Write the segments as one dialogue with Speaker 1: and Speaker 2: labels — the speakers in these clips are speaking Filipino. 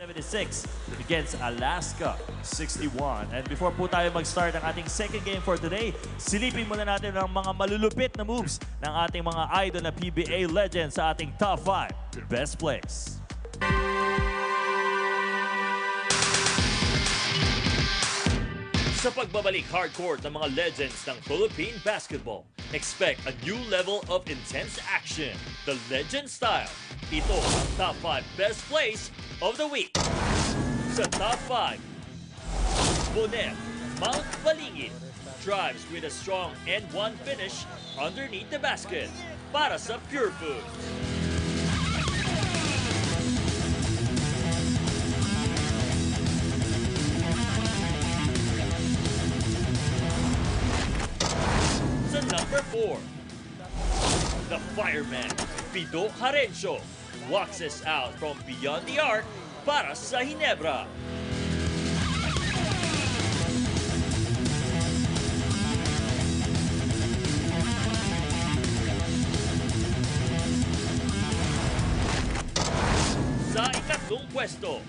Speaker 1: 76 against Alaska 61. And before po tayo mag-start ang ating second game for today, silipin muna natin ang mga malulupit na moves ng ating mga idol na PBA Legends sa ating top 5 best plays. Sa pagbabalik hardcourt ng mga legends ng Philippine basketball, expect a new level of intense action, the legend style. Ito ang top 5 best plays of the week. Sa top 5, Bonet, Mount Balingit, drives with a strong N1 finish underneath the basket para sa Purefoods. Sa number 4, the fireman, Pido Carencio, walks us out from beyond the arc para sa Ginebra. Sa ikatlong pwesto,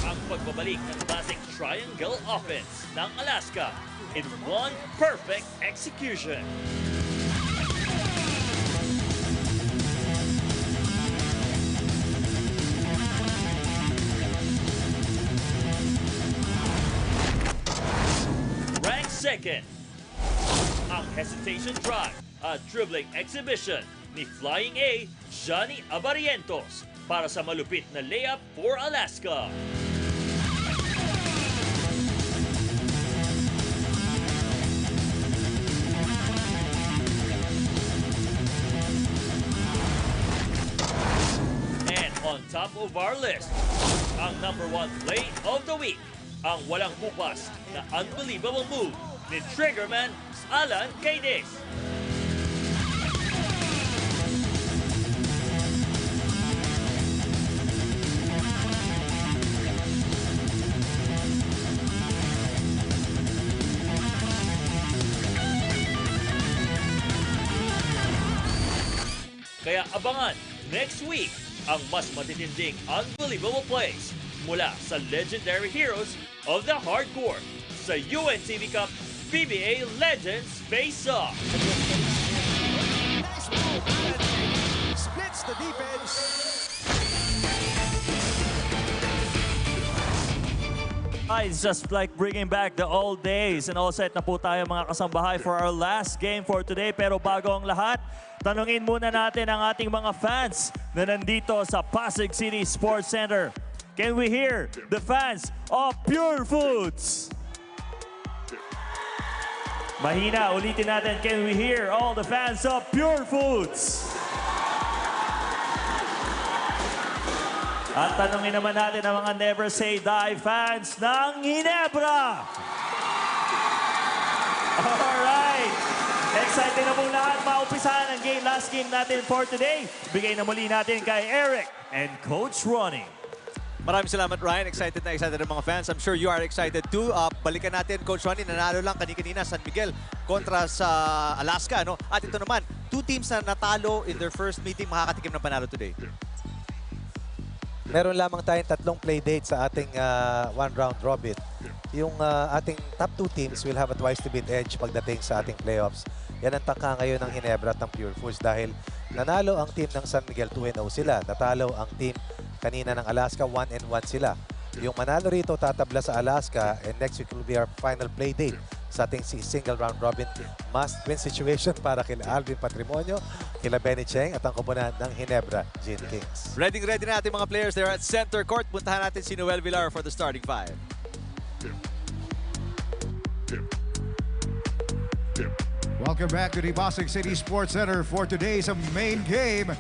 Speaker 1: ang pagbabalik ng classic triangle offense ng Alaska in one perfect execution. Second, ang hesitation drive, a dribbling exhibition ni Flying A, Johnny Abarientos para sa malupit na layup for Alaska. And on top of our list, ang number 1 play of the week, ang walang bukas na unbelievable move ni Triggerman Alan Caydes. Kaya abangan next week ang mas matitinding unbelievable plays mula sa legendary heroes of the hardcourt sa UNTV Cup PBA Legends Face-off.
Speaker 2: Nice move. Splits the defense.
Speaker 1: It's just like bringing back the old days, and all set na po tayo mga kasambahay for our last game for today. Pero bago ang lahat, tanungin muna natin ang ating mga fans na nandito sa Pasig City Sports Center. Can we hear the fans of Purefoods? Mahina, ulitin natin. Can we hear all the fans of Purefoods? At tanungin naman natin ang mga Never Say Die fans ng Ginebra. Alright. Excited na po lahat. Maumpisahan ang game, last game natin for today. Bigay na muli natin kay Eric and Coach Ronnie.
Speaker 3: Maraming salamat, Ryan. Excited na excited ang mga fans. I'm sure you are excited too. Balikan natin, Coach Ronnie. Nanalo lang kanina San Miguel kontra sa Alaska. No? At ito naman, 2 teams na natalo in their first meeting makakatikim ng panalo today.
Speaker 4: Meron lamang tayong 3 play dates sa ating one round robin. Yung ating top 2 teams will have a twice to beat edge pagdating sa ating playoffs. Yan ang tangka ngayon ng Ginebra at ng Purefoods dahil nanalo ang team ng San Miguel, 2-0 sila. Natalo ang team kanina ng Alaska, 1-1 sila. Yung manalo rito tatabla sa Alaska, and next week will be our final play date sa ating single round robin must-win situation para kila Alvin Patrimonio, kila Benny Cheng at ang koponan ng Ginebra, Gene Kings.
Speaker 3: Ready na ating mga players there at center court. Puntahan natin si Noel Villar for the starting 5.
Speaker 2: Welcome back to the Pasig City Sports Center for today's main game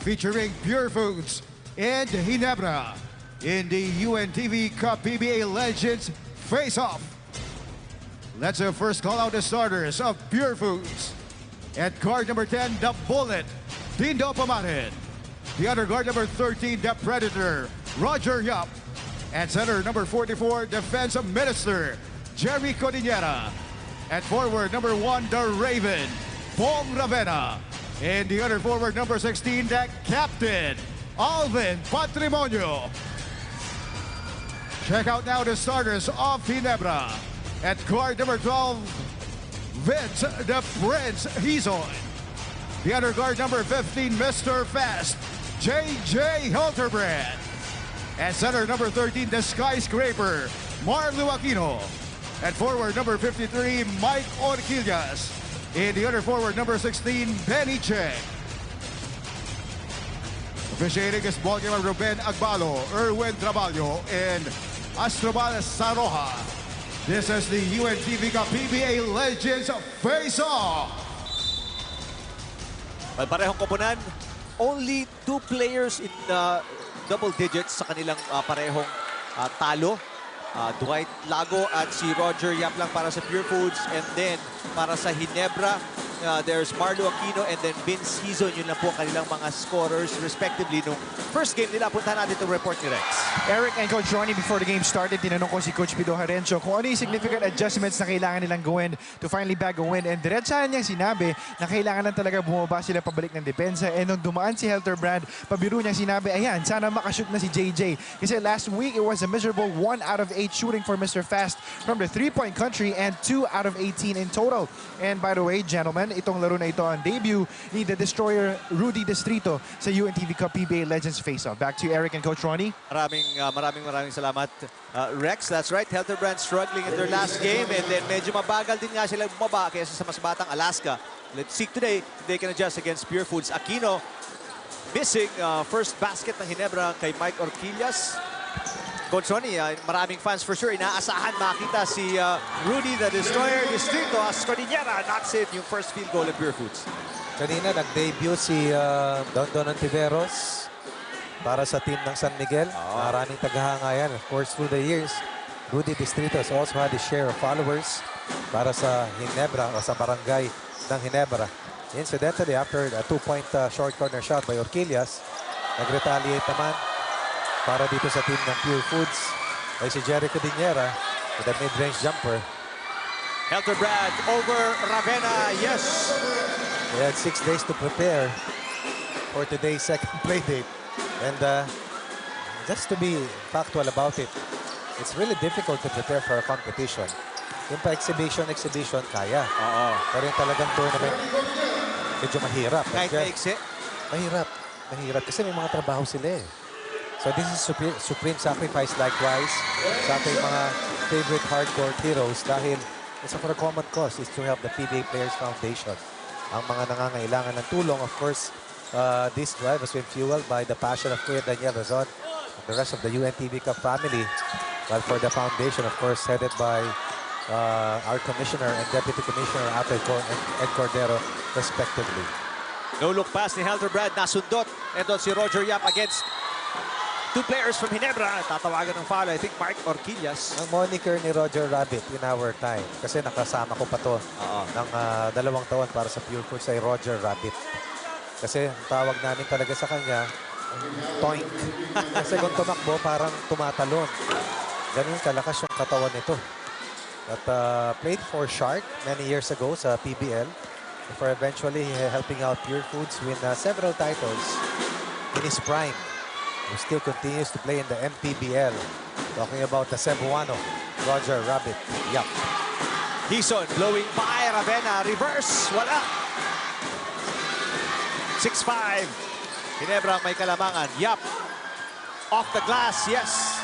Speaker 2: featuring Purefoods and Ginebra in the UNTV Cup PBA Legends Face-off. Let's first call out the starters of Purefoods. At guard number 10, the Bullet, Dindo Pamarin. The other guard number 13, the Predator, Roger Yap. At center number 44, defensive minister, Jerry Codinera. At forward number 1, the Raven, Pong Ravena. And the other forward number 16, the captain, Alvin Patrimonio. Check out now the starters of Ginebra. At guard number 12, Vince the Prince Hizon. The other guard number 15, Mr. Fast, JJ Hilterbrand. At center number 13, the skyscraper, Marlo Aquino. At forward number 53, Mike Orquillas. In the other forward number 16, Benny Cheng. Officiating is ball game of Ruben Agbalo, Erwin Traballo, and Astrobal Saroja. This is the UNTV Cup PBA Legends Face-off.
Speaker 3: Parehong koponan, only 2 players in double digits sa kanilang parehong talo. Dwight Lago at si Roger Yap lang para sa Purefoods, and then para sa Ginebra, there's Marlo Aquino and then Vince Hizon. Yun lang po kanilang mga scorers respectively nung first game nila. Punta natin itong report ni Rex.
Speaker 5: Eric and Coach Ronnie, before the game started, tinanong ko si Coach Pido Harencio kung ano yung significant adjustments na kailangan nilang gawin to finally bag a win. And diretsahan niyang sinabi na kailangan lang talaga bumaba sila pabalik ng depensa. And nung dumaan si Hilterbrand, pabiro niyang sinabi, ayan, sana makashoot na si JJ. Kasi last week, it was a miserable 1 out of 8 shooting for Mr. Fast from the 3-point country and 2 out of 18 in total. And by the way, gentlemen, itong laro na ito ang debut ni the destroyer Rudy Distrito sa UNTV Cup PBA Legends Face-off. Back to you, Eric and Coach Ronnie.
Speaker 3: Maraming salamat, Rex. That's right, Hilterbrand struggling in their last game, and then medyo mabagal din nga sila bumaba kaysa sa mas batang Alaska. Let's see today if they can adjust against Purefoods. Aquino missing first basket ng Ginebra kay Mike Orquillas. Coach Ronnie, maraming fans for sure inaasahan makita si Rudy the Destroyer Distrito as Cordillera knocks in yung first field goal of Purefoods.
Speaker 4: Kanina nag-debut si Don Ontiveros para sa team ng San Miguel. Maraming tagahangayan. Of course, through the years, Rudy Distrito has also had his share of followers para sa Ginebra o sa barangay ng Ginebra. Incidentally, after a 2-point short corner shot by Orquillas, nag-retaliate naman para dito sa team ng Purefoods ay si Jericho Diniera with a mid-range jumper.
Speaker 3: Hilterbrand over Ravenna, yes!
Speaker 4: They had 6 days to prepare for today's second play date. And just to be factual about it, it's really difficult to prepare for a competition. Yung pa exhibition, kaya. Pero yung talagang tournament, medyo mahirap.
Speaker 3: Kahit maiksi?
Speaker 4: Mahirap kasi may mga trabaho sila eh. So this is supreme sacrifice likewise sa ating mga favorite hardcore heroes dahil it's for a common cause is to help the PBA Players Foundation. Ang mga nangangailangan ng tulong, of course, this drive has been fueled by the passion of Kuya Daniel Razon and the rest of the UNTV Cup family. While for the foundation, of course, headed by our Commissioner and Deputy Commissioner Ate Ed Cordero, respectively.
Speaker 3: No-look pass ni Hilterbrand, nasundot. And doon si Roger Yap against 2 players from Ginebra. Tatawagan ng foul, I think, Mark Orquillas.
Speaker 4: Ang moniker ni Roger Rabbit in our time, kasi nakasama ko pa to ng 2 taon para sa Purefoods ay Roger Rabbit. Kasi ang tawag namin talaga sa kanya, toink. Kasi kung tumakbo, parang tumatalon. Ganun kalakas yung katawan nito. But played for Shark many years ago sa PBL before eventually helping out Purefoods win several titles in his prime. He still continues to play in the MPBL. Talking about the Cebuano, Roger Rabbit. Yup.
Speaker 3: Hizon blowing by Ravenna. Reverse. Wala. 6-5. Ginebra may kalamangan. Yup. Off the glass. Yes.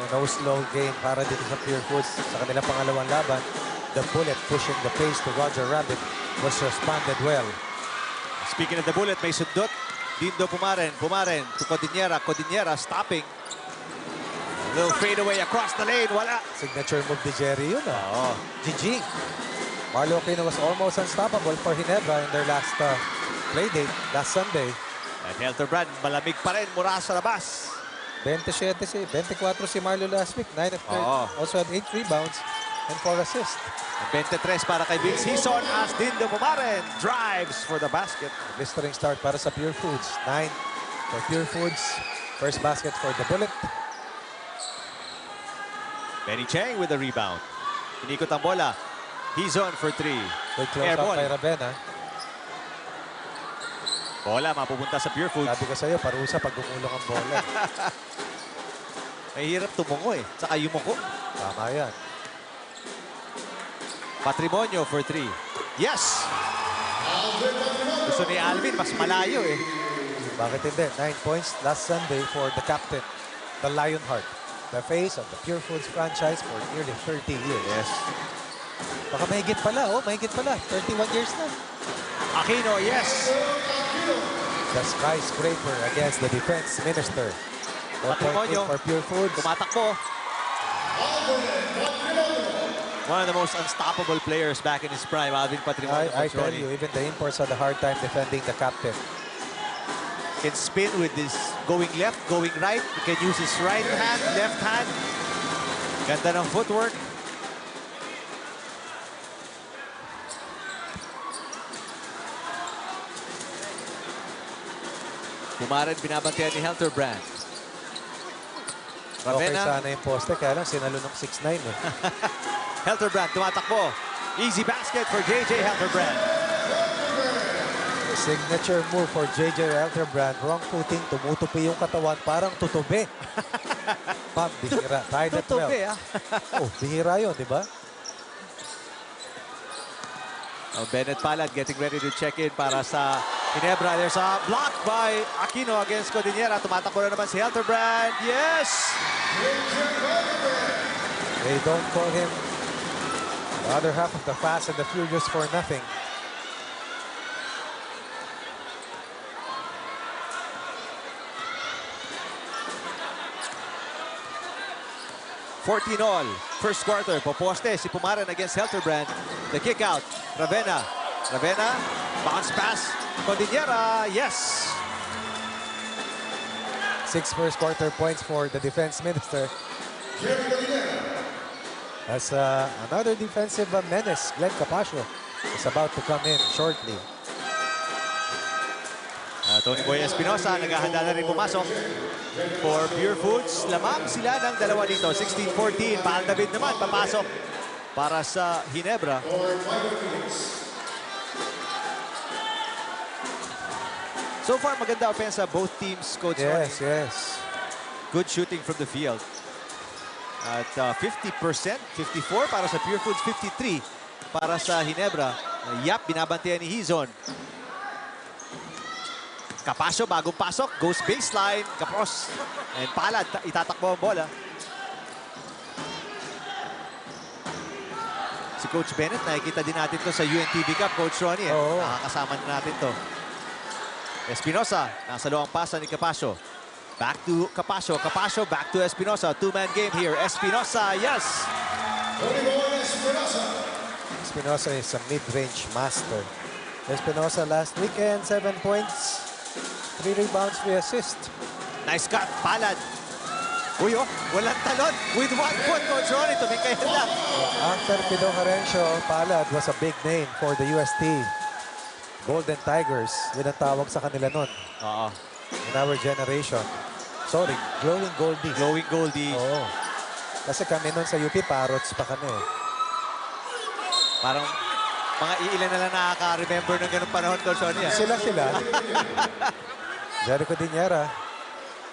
Speaker 4: No slow game para dito sa Purefoods sa kanilang pangalawang laban. The bullet pushing the pace to Roger Rabbit was responded well.
Speaker 3: Speaking of the bullet, may sundot. Dindo Pumaren to Cordillera stopping. A little fade away across the lane, wala.
Speaker 4: Signature move ni Jerry yun. GG. Marlo Aquino was almost unstoppable for Ginebra in their last play date, last Sunday.
Speaker 3: And Hilterbrand, malamig pa rin mula sa labas.
Speaker 4: 24 si Marlo last week, 9 of 30. Also had 8 rebounds and 4 assists.
Speaker 3: 23 para kay Vince Hizon as Dindo Pumaren drives for the basket.
Speaker 4: Blistering start para sa Purefoods. 9 for Purefoods. First basket for the Bullet.
Speaker 3: Benny Cheng with the rebound. Inikot ang bola. Hizon for 3.
Speaker 4: Good close-up kay Ravenna.
Speaker 3: Bola mapupunta sa Purefoods.
Speaker 4: Sabi ko sa'yo, parusa pag gumulong ang bola.
Speaker 3: Mahirap tumungo eh. Saka yumuko.
Speaker 4: Tama yan.
Speaker 3: Patrimonio for 3. Yes! Gusto ni Alvin, mas malayo eh.
Speaker 4: Bakit hindi? 9 points last Sunday for the captain, the Lionheart, the face of the Purefoods franchise for nearly 30 years.
Speaker 3: Yes.
Speaker 4: Baka mahigit pala, oh, mahigit pala. 31 years na.
Speaker 3: Aquino, yes!
Speaker 4: The skyscraper against the defense minister. 4.8 for Purefoods.
Speaker 3: Tumatakbo. One of the most unstoppable players back in his prime, Alvin Patrimonio.
Speaker 4: I tell you, even the imports had a hard time defending the captain.
Speaker 3: Can spin with this going left, going right. He can use his right hand, left hand. Ganda ng footwork. Pumarin, binabantayan ni Helterbrand.
Speaker 4: Okay
Speaker 3: Ravena.
Speaker 4: sana yung poste, kaya lang sinalo ng 6'9" eh.
Speaker 3: Helterbrand tumatakbo. Easy basket for JJ Helterbrand.
Speaker 4: Signature move for JJ Helterbrand. Wrong footing, tumutupi yung katawan, parang tutubi. Pab, bihira. Tied at 12.
Speaker 3: Tutubi, ah.
Speaker 4: Oh, bihira yun, di ba?
Speaker 3: Oh, Bennett Palad getting ready to check in para sa Ginebra. There's a block by Aquino against Codinera. Tumatakbo na naman si Helterbrand. Yes!
Speaker 4: They don't call him the other half of the Fast and the Furious for nothing.
Speaker 3: $14-all. First quarter. Poposte si Pumaran against Helterbrand. The kick out. Ravena. Ravena. Bounce pass. Codinera. Yes!
Speaker 4: 6 first quarter points for the defense minister. As another defensive menace, Glenn Capascio, is about to come in shortly.
Speaker 3: Tony Boy Espinosa, naghahanda na rin pumasok for Purefoods. Lamang sila ng dalawa dito, 16-14. Paal David naman, papasok para sa Ginebra. So far, maganda offense both teams, Coach Ronnie.
Speaker 4: Yes, yes.
Speaker 3: Good shooting from the field. At 50%, 54 para sa Purefoods, 53 para sa Ginebra. Yap, binabantayan ni Hizon. Capascio, bagong pasok, goes baseline, Capros. And Palad, itatakbo ang bola. Si Coach Bennett, nakikita din natin to sa UNTV Cup, Coach Ronnie.
Speaker 4: Oo.
Speaker 3: Nakakasama na natin to. Espinosa, nasa looang pasa ni Capascio. Back to Capascio. Capascio, back to Espinosa. Two-man game here. Espinosa, yes!
Speaker 4: Espinosa is a mid-range master. Espinosa last weekend, 7 points, 3 rebounds, 3 assists.
Speaker 3: Nice cut, Palad. Uy, oh, walang talon. With 1 foot, Coach Ronnie, tumingkay na.
Speaker 4: After Pido Carencio, Palad was a big name for the UST. Golden Tigers, yun ang tawag sa kanila nun.
Speaker 3: Oo.
Speaker 4: In our generation. Sorry, Glowing Goldie.
Speaker 3: Glowing Goldie.
Speaker 4: Oo. Kasi kami nun sa UP, Parots pa kami.
Speaker 3: Parang mga iilan na lang nakaka-remember ng ganung panahon, Coach Ronnie.
Speaker 4: Sila. Jericho Diniera.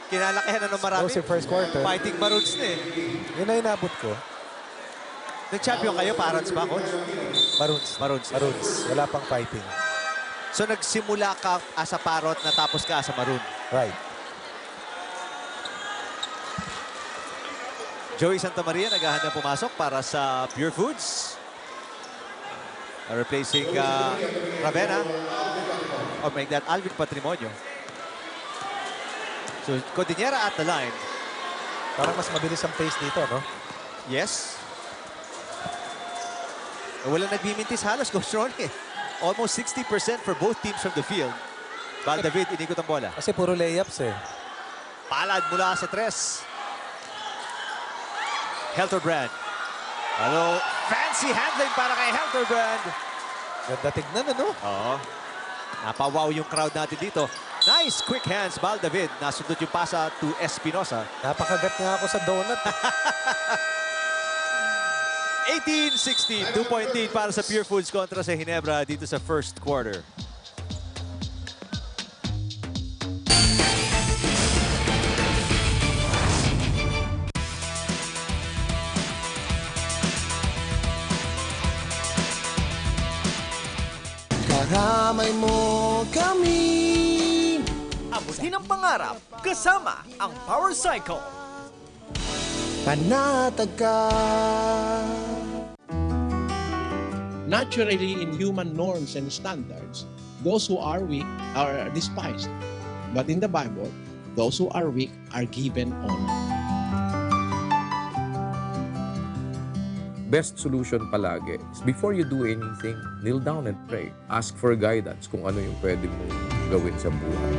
Speaker 3: Kinalakihan na ng marami.
Speaker 4: Explosive first quarter.
Speaker 3: Fighting Maroons na eh.
Speaker 4: Yun na inabot ko.
Speaker 3: Nag-champion kayo, Parrots ba, Coach?
Speaker 4: Maroons.
Speaker 3: Maroons.
Speaker 4: Wala pang fighting.
Speaker 3: So nagsimula ka as a Parrot, natapos ka as a Maroon.
Speaker 4: Right.
Speaker 3: Joey Santamaria naghahanda pumasok para sa Purefoods. Replacing Ravena. Or make that Alvin Patrimonio. So Codinera at the line.
Speaker 4: Parang mas mabilis ang pace dito, no?
Speaker 3: Yes. Walang nagbimintis halos, Coach Ronnie. Almost 60% for both teams from the field. Val David, inikot ang bola.
Speaker 4: Kasi puro layups eh.
Speaker 3: Palad mula sa 3. Helterbrand. Hello. Fancy handling para kay Helterbrand.
Speaker 4: Ganda tignan, ano?
Speaker 3: Oo. Napawaw yung crowd natin dito. Nice quick hands, Val David. Nasundot yung pasa to Espinosa.
Speaker 4: Napakagat nga ako sa donut.
Speaker 3: 18-16, 2-point lead para sa Purefoods kontra sa Ginebra dito sa first quarter.
Speaker 6: Isamay mo kami.
Speaker 3: Abutin ang pangarap kasama ang Power Cycle.
Speaker 6: Panatag ka.
Speaker 7: Naturally, in human norms and standards, those who are weak are despised. But in the Bible, those who are weak are given honor.
Speaker 8: Best solution palagi is before you do anything, kneel down and pray. Ask for guidance kung ano yung pwede mo gawin sa buhay.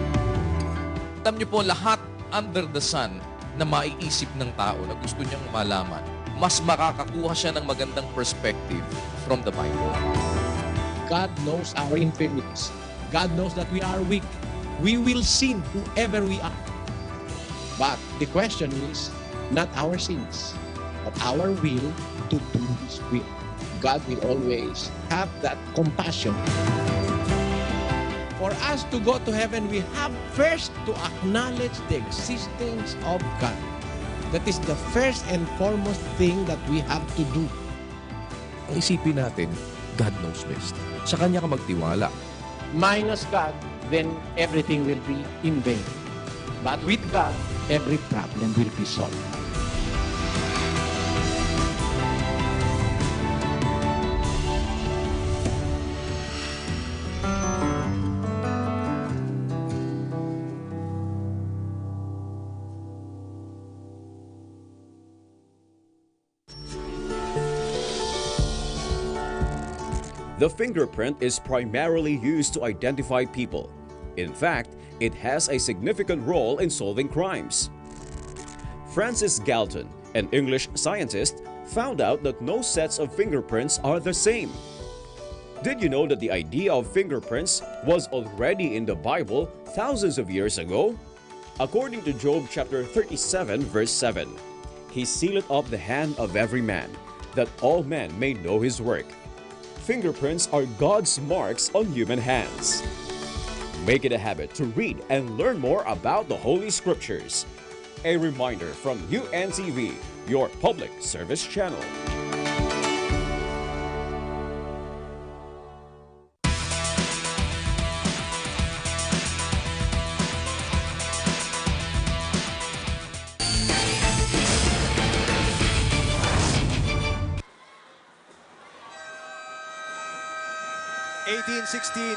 Speaker 9: Alam niyo po, lahat under the sun na maiisip ng tao na gusto niyang malaman, mas makakakuha siya ng magandang perspective from the Bible.
Speaker 7: God knows our infirmities. God knows that we are weak. We will sin whoever we are. But the question is not our sins, but our will to do His will. God will always have that compassion. For us to go to heaven, we have first to acknowledge the existence of God. That is the first and foremost thing that we have to do.
Speaker 8: Isipin natin, God knows best. Sa Kanya ka magtiwala.
Speaker 7: Minus God, then everything will be in vain. But with God, every problem will be solved.
Speaker 10: The fingerprint is primarily used to identify people. In fact, it has a significant role in solving crimes. Francis Galton, an English scientist, found out that no sets of fingerprints are the same. Did you know that the idea of fingerprints was already in the Bible thousands of years ago? According to Job chapter 37, verse 7, He sealeth up the hand of every man, that all men may know his work. Fingerprints are God's marks on human hands. Make it a habit to read and learn more about the Holy Scriptures. A reminder from UNTV, your public service channel.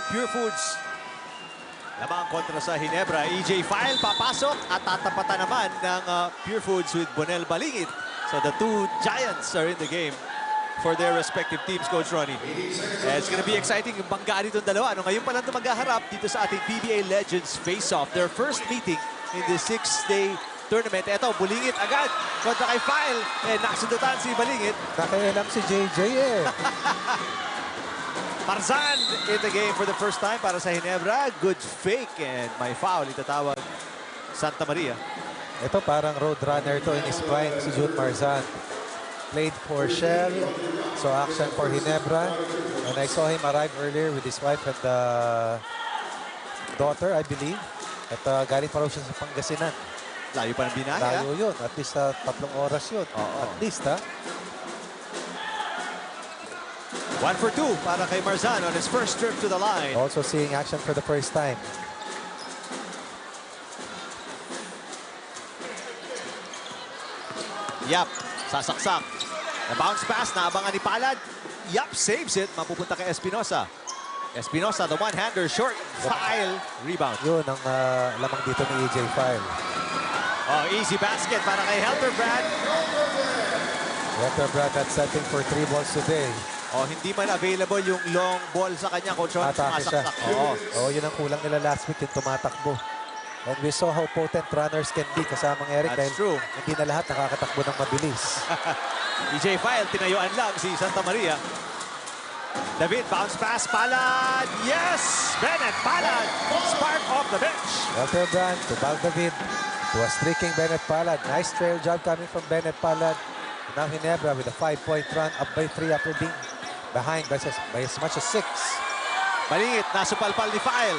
Speaker 3: Purefoods. Lamang kontra sa Ginebra. EJ File papasok at tatapatan naman ng Purefoods with Bonel Balingit. So the two giants are in the game for their respective teams, Coach Ronnie. It's gonna be exciting yung bangga nitong dalawa. Ngayon pa lang ito maghaharap dito sa ating PBA Legends Face-off. Their first meeting in the 6-day tournament. Eto, Balingit agad kontra kay File. Nakasundutan si Balingit.
Speaker 4: Nakialam si JJ eh.
Speaker 3: Marzan in the game for the first time para sa Ginebra. Good fake and may foul. Itatawag Santa Maria.
Speaker 4: Ito parang road runner to in his prime, si June Marzan. Played for Shell, so action for Ginebra. And I saw him arrive earlier with his wife and daughter, I believe. At galing pa raw siya sa Pangasinan.
Speaker 3: Layo pa ng binahe.
Speaker 4: Layo yun. At least 3 oras yun. At least,
Speaker 3: 1 for 2 para kay Marzan on his first trip to the line.
Speaker 4: Also seeing action for the first time.
Speaker 3: Yap, sasaksak. Na bounce pass, naabangan ni Palad. Yap, saves it. Mapupunta kay Espinosa. Espinosa, the one-hander, short. File, rebound.
Speaker 4: Yun ang lamang dito ni EJ File.
Speaker 3: Oh, easy basket para kay Helterbrand.
Speaker 4: Helterbrand that's setting for 3 balls today.
Speaker 3: Oh, hindi man available yung long ball sa kanya, Coach Ron.
Speaker 4: Atake siya.
Speaker 3: Oo.
Speaker 4: Yun ang kulang nila last week, yung tumatakbo. And we saw how potent runners can be kasamang Eric.
Speaker 3: That's true.
Speaker 4: Hindi na lahat nakakatakbo ng mabilis.
Speaker 3: EJ File, tinayuan lang si Santa Maria. David, bounce pass, Palad. Yes! Bennett, Palad. Spark off the bench.
Speaker 4: Helterbrand to Bal David. To a streaking Bennett Palad. Nice trail job coming from Bennett Palad. Now Ginebra with a 5-point run, up by 3 after being behind by as much as 6.
Speaker 3: Balingit, nasupalpal ni File.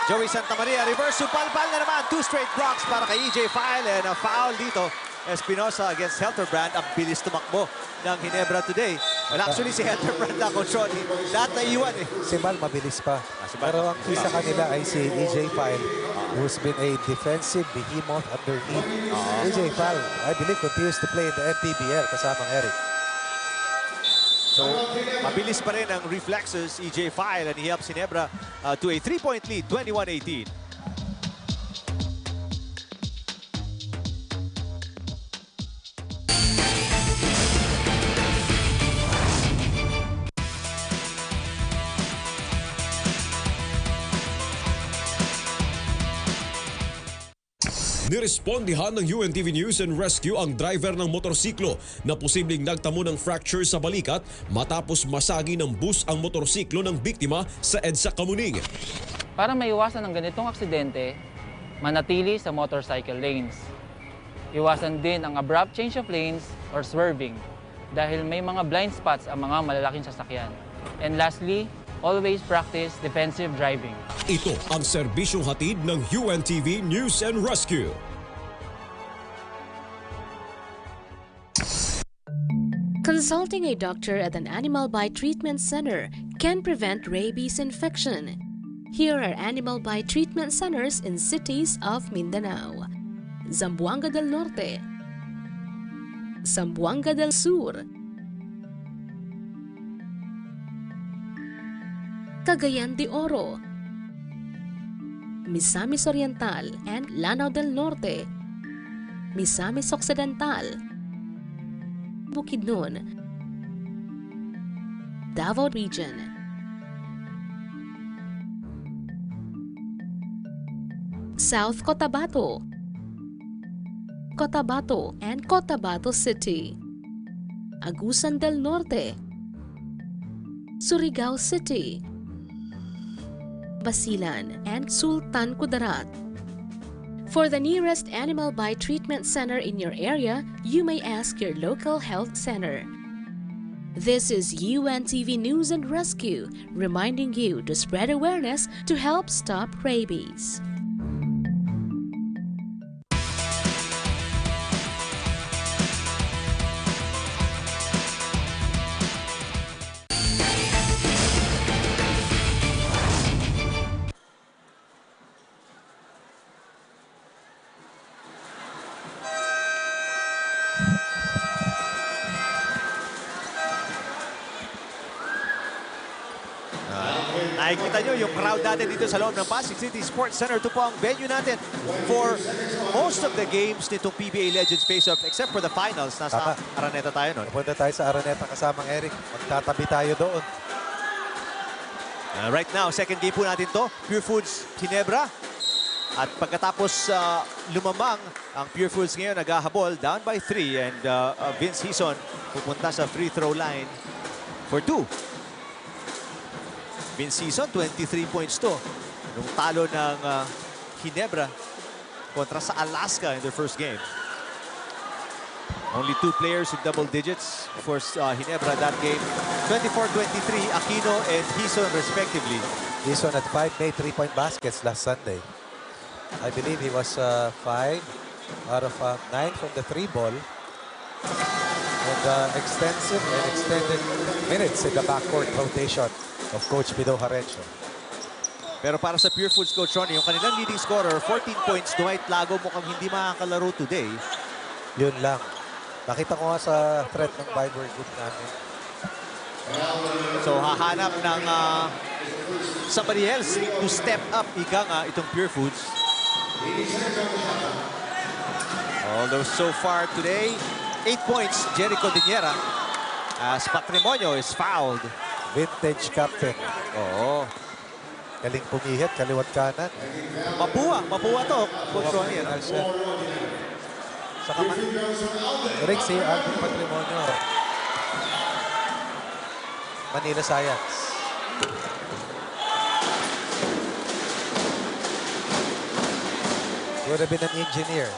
Speaker 3: Joey Santa Maria, reverse supalpal na naman. 2 straight blocks para kay EJ File. And a foul dito. Espinosa against Helterbrand. Ang bilis tumakbo ng Ginebra today. Well, actually, si Helter Brand ako, Johnny. Lahat na iwan eh.
Speaker 4: Si Mal mabilis pa.
Speaker 3: Si Mal.
Speaker 4: Pero ang key sa kanila ay si EJ File, who's been a defensive behemoth underneath. EJ File, I believe, continues to play in the MPBL kasamang Eric.
Speaker 3: So, mabilis pa rin ang reflexes, EJ File, and he helps Ginebra to a 3-point lead, 21-18.
Speaker 10: Nirespondihan ng UNTV News and Rescue ang driver ng motorsiklo na posibleng nagtamo ng fracture sa balikat matapos masagi ng bus ang motorsiklo ng biktima sa EDSA Kamuning.
Speaker 11: Para maiwasan ang ganitong aksidente, manatili sa motorcycle lanes. Iwasan din ang abrupt change of lanes or swerving dahil may mga blind spots ang mga malalaking sasakyan. And lastly, always practice defensive driving.
Speaker 10: Ito ang serbisyong hatid ng UNTV News and Rescue.
Speaker 12: Consulting a doctor at an animal bite treatment center can prevent rabies infection. Here are animal bite treatment centers in cities of Mindanao: Zamboanga del Norte, Zamboanga del Sur, Cagayan de Oro, Misamis Oriental and Lanao del Norte, Misamis Occidental, Bukidnon, Davao Region, South Cotabato, Cotabato and Cotabato City, Agusan del Norte, Surigao City, Basilan and Sultan Kudarat. For the nearest animal bite treatment center in your area, you may ask your local health center. This is UNTV News and Rescue, reminding you to spread awareness to help stop rabies.
Speaker 3: Nakikita nyo yung crowd natin dito sa loob ng Pasig City Sports Center. Ito po ang venue natin for most of the games nitong PBA Legends Face-off except for the finals. Nasa Araneta tayo nun.
Speaker 4: Punta tayo sa Araneta kasamang Eric. Magtatabi tayo doon.
Speaker 3: Right now, second game po natin to. Purefoods, Ginebra. At pagkatapos lumamang ang Purefoods ngayon, naghahabol down by 3. And Vince Hison pupunta sa free throw line for 2. Vince Hison, 23 points to. Nung talo ng Ginebra kontra sa Alaska in their first game. Only 2 players in double digits for Ginebra that game. 24-23, Aquino and Hison respectively.
Speaker 4: Hison at 5 made 3-point baskets last Sunday. I believe he was 5 out of 9 from the 3 ball. And extensive and extended minutes in the backcourt rotation of Coach Pido Harencio.
Speaker 3: Pero para sa Purefoods, Coach Ronnie, yung kanilang leading scorer, 14 points, Dwight Lago, mukhang hindi makakalaro today.
Speaker 4: Yun lang. Nakita ko nga sa thread ng Viber group namin.
Speaker 3: So hahanap ng somebody else to step up, ika nga, itong Purefoods. Although so far today, 8 points, Jericho Diniera, as Patrimonio is fouled.
Speaker 4: Vintage captain.
Speaker 3: Oo.
Speaker 4: Galing pumihit, kaliwat kanan.
Speaker 3: Mapuwa to, Coach Ronnie.
Speaker 4: Saka Rick, si Alvin Patrimonio. Manila Science. He would have been an engineer.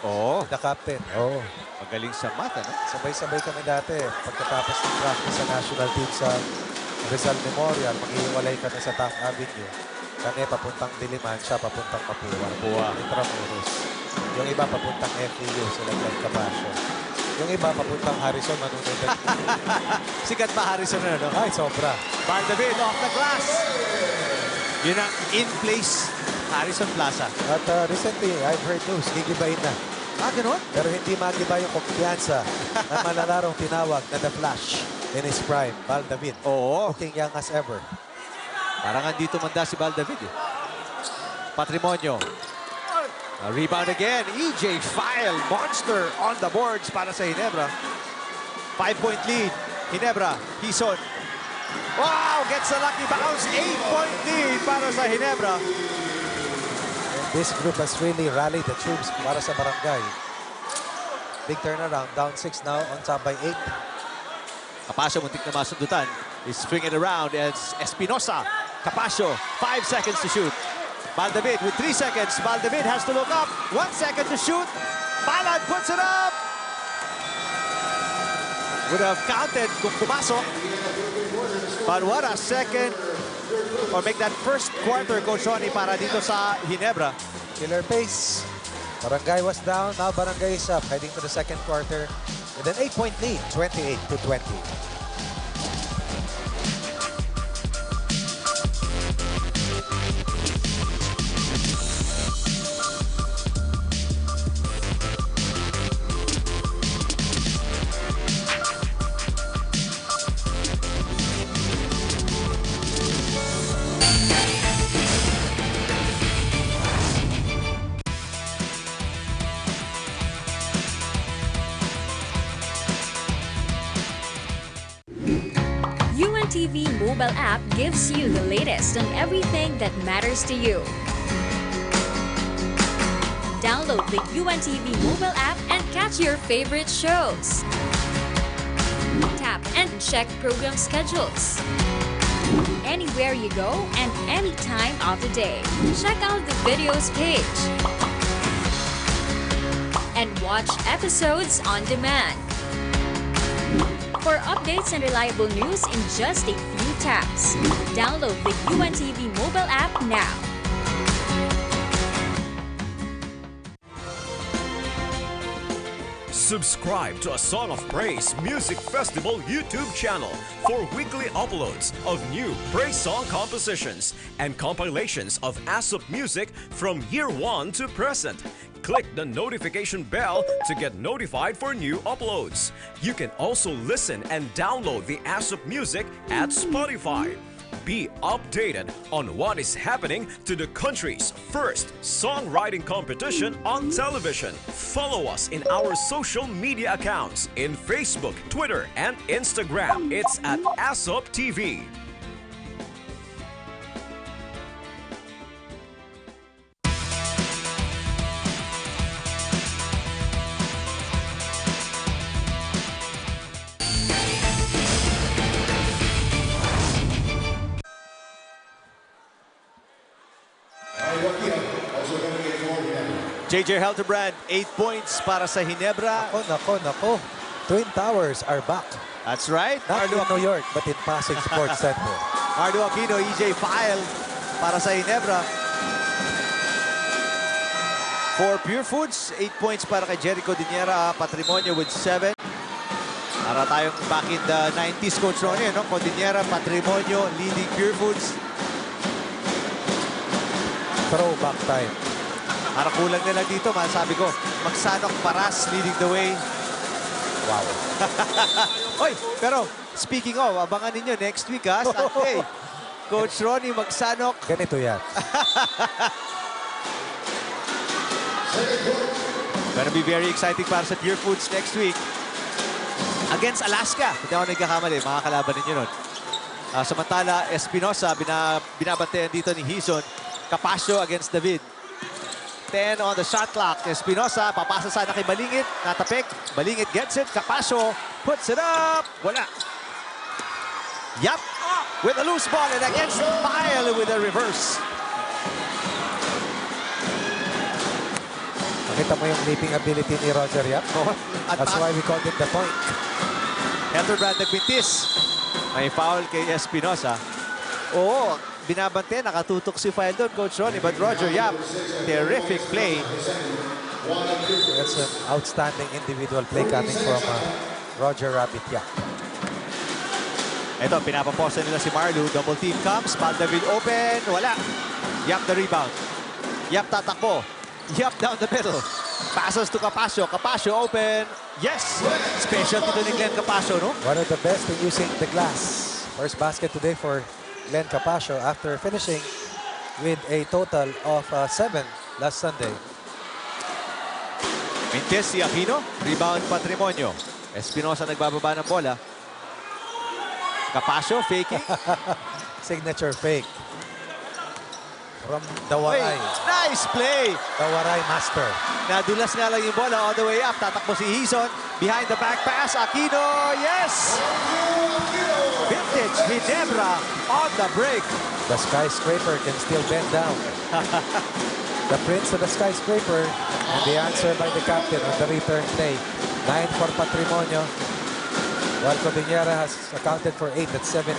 Speaker 3: Oo.
Speaker 4: The captain. Oo.
Speaker 3: Magaling sa math, ano?
Speaker 4: Sabay-sabay kami dati. Pagkatapos ng practice sa national team sa Rizal Memorial, mag-iwalay kami sa Taft Avenue. Kami papuntang Diliman, siya papuntang Mapua. Intramuros. Yung iba papuntang FEU, sila Glenn Cabasio. Yung iba, papuntang Harrison, manunod.
Speaker 3: Sikat pa Harrison na, no?
Speaker 4: Ay, sobra.
Speaker 3: Valdavid off the glass. Yun ang in-place Harrison Plaza.
Speaker 4: At recently, I've heard news, gigibahin na.
Speaker 3: Ganun?
Speaker 4: Pero hindi magiba yung kumpiyansa ng malalarong tinawag na The Flash in his prime, Valdavid.
Speaker 3: Oo.
Speaker 4: Looking young as ever.
Speaker 3: Parang andito manda si Valdavid. Patrimonio. Rebound again. EJ File. Monster on the boards para sa Ginebra. 5-point lead. Ginebra. Hison. Wow! Gets a lucky bounce. 8-point lead para sa Ginebra.
Speaker 4: And this group has really rallied the troops para sa barangay. Big turnaround. Down 6 now. On top by 8.
Speaker 3: Capasio muntik na masundutan. He's swinging around as Espinosa. Capasio. 5 seconds to shoot. Valdavid with 3 seconds. Valdavid has to look up. 1 second to shoot. Balad puts it up. Would have counted kung pumasok. But what a second. Or make that first quarter, Coach Ronnie, para dito sa Ginebra.
Speaker 4: Killer pace. Barangay was down. Now Barangay is up. Heading to the second quarter with an 8-point lead. 28-20.
Speaker 13: UNTV mobile app gives you the latest on everything that matters to you. Download the UNTV mobile app and catch your favorite shows. Tap and check program schedules. Anywhere you go and any time of the day. Check out the videos page. And watch episodes on demand. For updates and reliable news in just a few taps, download the UNTV mobile app now.
Speaker 10: Subscribe to A Song of Praise Music Festival YouTube channel for weekly uploads of new praise song compositions and compilations of ASOP music from year 1 to present. Click the notification bell to get notified for new uploads. You can also listen and download the ASOP music at Spotify. Be updated on what is happening to the country's first songwriting competition on television. Follow us in our social media accounts in Facebook, Twitter, and Instagram. It's at ASOP TV.
Speaker 3: JJ Helterbrand, 8 points para sa Ginebra.
Speaker 4: Nako. Twin Towers are back.
Speaker 3: That's right.
Speaker 4: Not in New York, but in Pasig Sports Center.
Speaker 3: Ardo Aquino, EJ File para sa Ginebra. For Purefoods, 8 points para kay Jericho Diniera. Patrimonio with 7. Para tayong back in the 90s, Coach Ronnie, no? Diniera, Patrimonio, leading Purefoods.
Speaker 4: Throwback time.
Speaker 3: Para kulang na lang dito, masabi ko, Magsanok Paras leading the way.
Speaker 4: Wow.
Speaker 3: Oy, pero speaking of, abangan ninyo next week, ha? Sunday. Coach Ronnie Magsanok.
Speaker 4: Ganito yan.
Speaker 3: Gonna be very exciting para sa Purefoods next week. Against Alaska. Hindi ako nagkakamali, mga kalaban ninyo nun. Samantala, Espinosa, binabantayan dito ni Hison. Capasio against David. 10 on the shot clock. Espinosa, papasa sana kay Balingit. Natapik. Balingit gets it. Capasio puts it up. Wala. Yup. With a loose ball and against File with a reverse.
Speaker 4: Nakita mo yung leaping ability ni Roger Yap? That's why we called it the point.
Speaker 3: Helterbrand nagbintis. May foul kay Espinosa. Oo, binabante, nakatutok si File doon, Coach Ronnie. But Roger Yap, terrific play.
Speaker 4: That's an outstanding individual play coming from Roger Rabbit Yap.
Speaker 3: Ito, pinapaposa nila si Marlu. Double team comes. Maldaville open. Wala. Yap the rebound. Yap tatakbo. Yap down the middle. Passes to Capasio. Capasio open. Yes! Special to ni Glenn Capasio, no?
Speaker 4: One of the best in using the glass. First basket today for Glenn Capasio after finishing with a total of 7 last Sunday.
Speaker 3: Mintes si Aquino. Rebound Patrimonio. Espinosa nagbababa ng bola. Capasio faking.
Speaker 4: Signature fake. From the Waray.
Speaker 3: Nice play!
Speaker 4: The Waray master.
Speaker 3: Nadulas nga lang yung bola all the way up. Tatakbo si Hison. Behind the back pass. Aquino. Yes! Vintage Ginebra on the break.
Speaker 4: The skyscraper can still bend down. The prince of the skyscraper. And the answer by the captain on the return play. 9 for Patrimonio. While Cordillera has accounted for 8. That's 17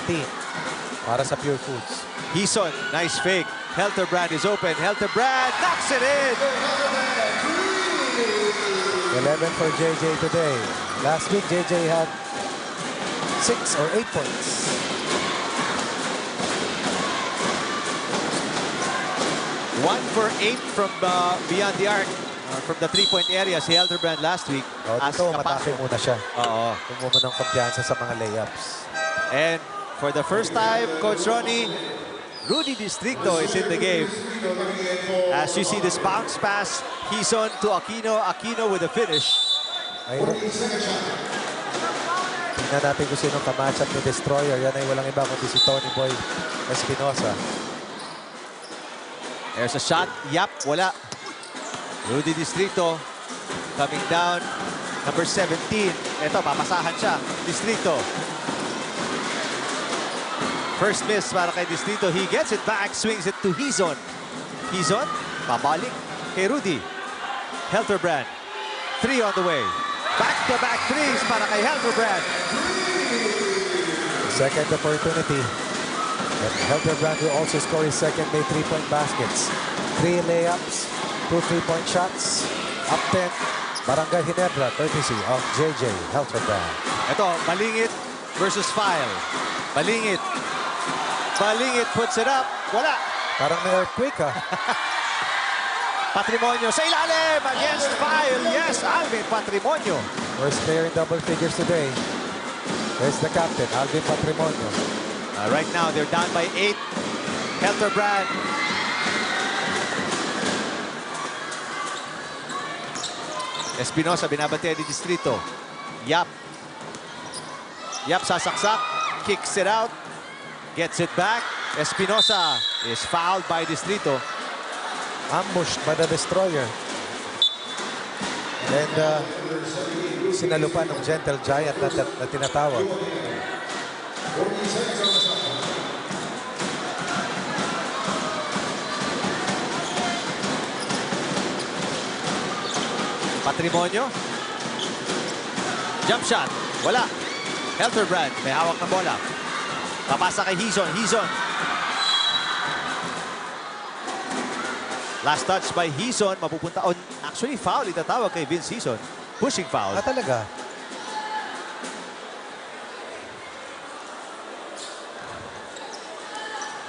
Speaker 4: para sa Purefoods.
Speaker 3: Hison, nice fake. Helterbrand is open. Helterbrand knocks it in.
Speaker 4: 11 for JJ today. Last week, JJ had 6 or 8 points.
Speaker 3: One for 8 from beyond the arc. From the three-point area, si Helterbrand last week.
Speaker 4: Dito, matake muna siya.
Speaker 3: Oo.
Speaker 4: Kumuha ng kumpiyansa sa mga layups.
Speaker 3: And for the first time, Coach Ronnie, Rudy Distrito is in the game. As you see this bounce pass, Hison to Aquino. Aquino with a finish.
Speaker 4: Tingnan natin kung sinong kamatchup ni Destroyer. Yan ay walang iba kundi si Tony Boy Espinosa.
Speaker 3: There's a shot. Yap, wala. Rudy Distrito coming down. Number 17. Ito, papasahan siya. Distrito. First miss para kay Distrito. He gets it back. Swings it to Hison. Hison, pabalik kay Rudy. Helterbrand. 3 on the way. Back-to-back threes para kay Helterbrand.
Speaker 4: Second opportunity. And Helterbrand will also score his second may 3-point baskets. 3 layups. 2 3-point shots. Up 10. Barangay Ginebra, courtesy of JJ Helterbrand.
Speaker 3: Ito, Balingit versus File. Balingit. Balingit puts it up. Wala.
Speaker 4: Parang may earthquake, ha?
Speaker 3: Patrimonio sa ilalim against File. Yes, Alvin Patrimonio.
Speaker 4: First player in double figures today. There's the captain, Alvin Patrimonio.
Speaker 3: Right now, they're down by 8. Helterbrand. Espinosa, binabantayan ni Distrito. Yap. Yap sasaksak. Kicks it out. Gets it back. Espinosa is fouled by Distrito.
Speaker 4: Ambushed by the Destroyer. And sinalupan ng Gentle Giant na tinatawag.
Speaker 3: Patrimonio. Jump shot. Wala. Helterbrand. May hawak na bola. Papasa kay Hison. Hison. Last touch by Hison. Mapupunta on. Actually, foul itatawag kay Vince Hison. Pushing foul.
Speaker 4: Talaga?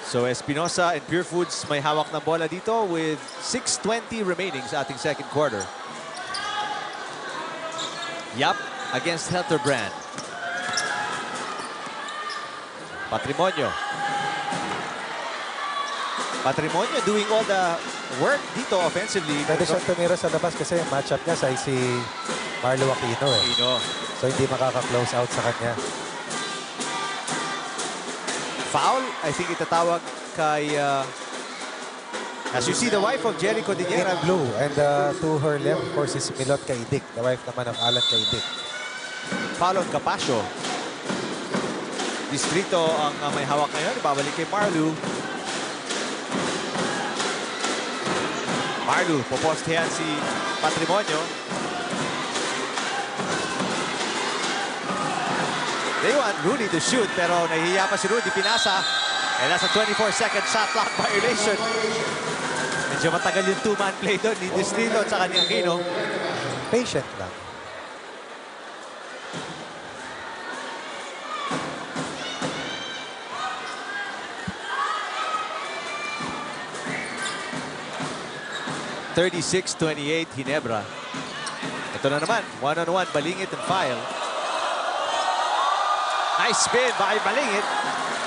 Speaker 3: So Espinosa and Purefoods may hawak ng bola dito with 6:20 remaining sa ating second quarter. Yap against Helterbrand. Patrimonio. Patrimonio doing all the work dito offensively.
Speaker 4: Pwede siyang tumira sa labas kasi yung matchup niya sa si Marlo Aquino. So hindi makaka-close out sa kanya.
Speaker 3: Foul, I think itatawag kay... as you see, the wife of Jerry Cordillera.
Speaker 4: In blue. And to her left, of course, is Milot Kaidik. The wife naman of Alan Kaidik.
Speaker 3: Foul on Capasio. Distrito ang may hawak ngayon. Ibabalik kay Marlu. Marlu, popostehan si Patrimonio. They want Rudy to shoot, pero nahihiya pa si Rudy. Pinasa. And that's a 24-second shot clock violation. And Medyo matagal yung two-man play doon ni Distrito at saka ni Aquino.
Speaker 4: Patient lang.
Speaker 3: (36-28) Ginebra. Ito na naman, one-on-one, balingit and file. Nice spin by balingit.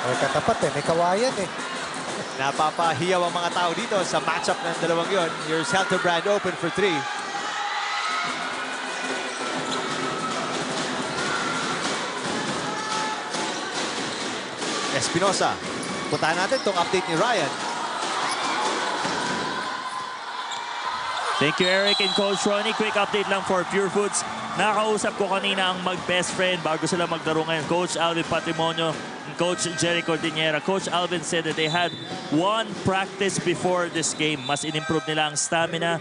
Speaker 4: May katapat may kawayan
Speaker 3: Napapahiyaw ang mga tao dito sa matchup ng dalawang yon. Here's Helterbrand open for 3. Espinosa. Puntahan natin itong update ni Ryan.
Speaker 1: Thank you, Eric and Coach Ronnie. Quick update lang for Purefoods. Nakausap ko kanina ang mag-best friend bago sila magdaro ngayon, Coach Alvin Patrimonio and Coach Jerry Cordillera. Coach Alvin said that they had one practice before this game. Mas in-improve nila ang stamina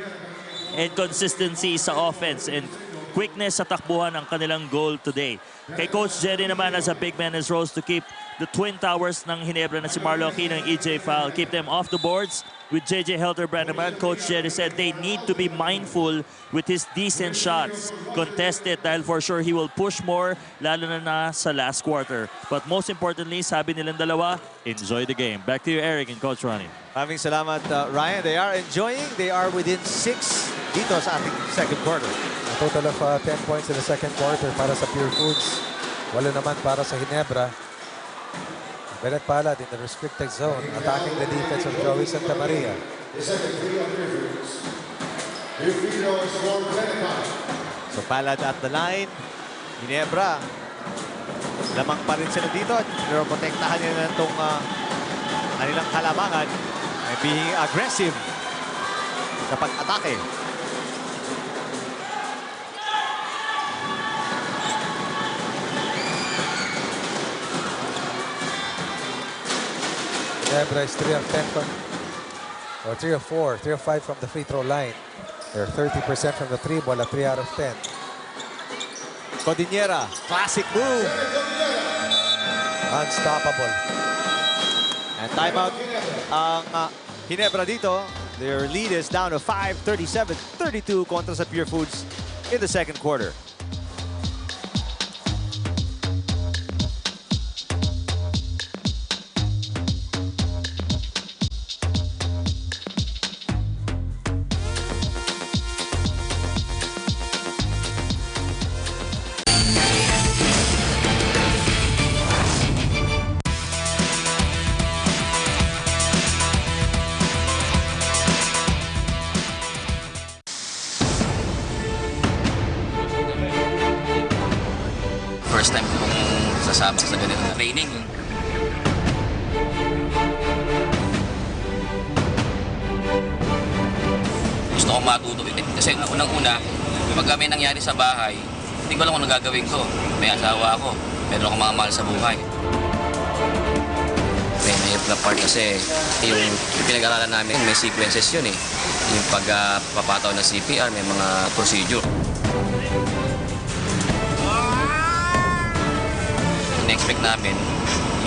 Speaker 1: and consistency sa offense and quickness sa takbuhan ang kanilang goal today. Kay Coach Jerry naman as a big man is rose to keep the twin towers ng Ginebra na si Marlo Aquino and EJ Foul. Keep them off the boards. With JJ Helterbrand naman, Coach Jerry said they need to be mindful with his decent shots. Contested dahil for sure he will push more, lalo na sa last quarter. But most importantly, sabi nilang dalawa, enjoy the game. Back to you, Eric and Coach Ronnie.
Speaker 3: Maraming salamat, Ryan. They are enjoying. They are within 6 dito sa ating second quarter.
Speaker 4: A total of 10 points in the second quarter para sa Purefoods. 8 naman para sa Ginebra. Bennett Palad in the restricted zone, attacking the defense of Joey Santa Maria.
Speaker 3: So Palad at the line. Ginebra. Lamang pa rin sila dito. Pero protektahan nila itong kanilang kalamangan. Being aggressive sa pag-atake.
Speaker 4: Ginebra is 3 of 10 from, or 3 of 4, 3 of 5 from the free throw line. They're 30% from the 3 ball at 3 out of 10.
Speaker 3: Cordillera, classic move.
Speaker 4: Unstoppable.
Speaker 3: And timeout ang Ginebra dito. Their lead is down to 5, 37-32 kontra sa Purefoods in the second quarter.
Speaker 14: First time ko sasama sa ganitong training. Gusto kong matuto. Kasi unang-una, pag may nangyari sa bahay, hindi ko alam kung anong gagawin ko. May asawa ako, meron akong mga mahal sa buhay. May mahirap na part kasi yung pinag-aralan namin, may sequences yun eh. Yung pagpapataw ng CPR, may mga procedure. In-expect namin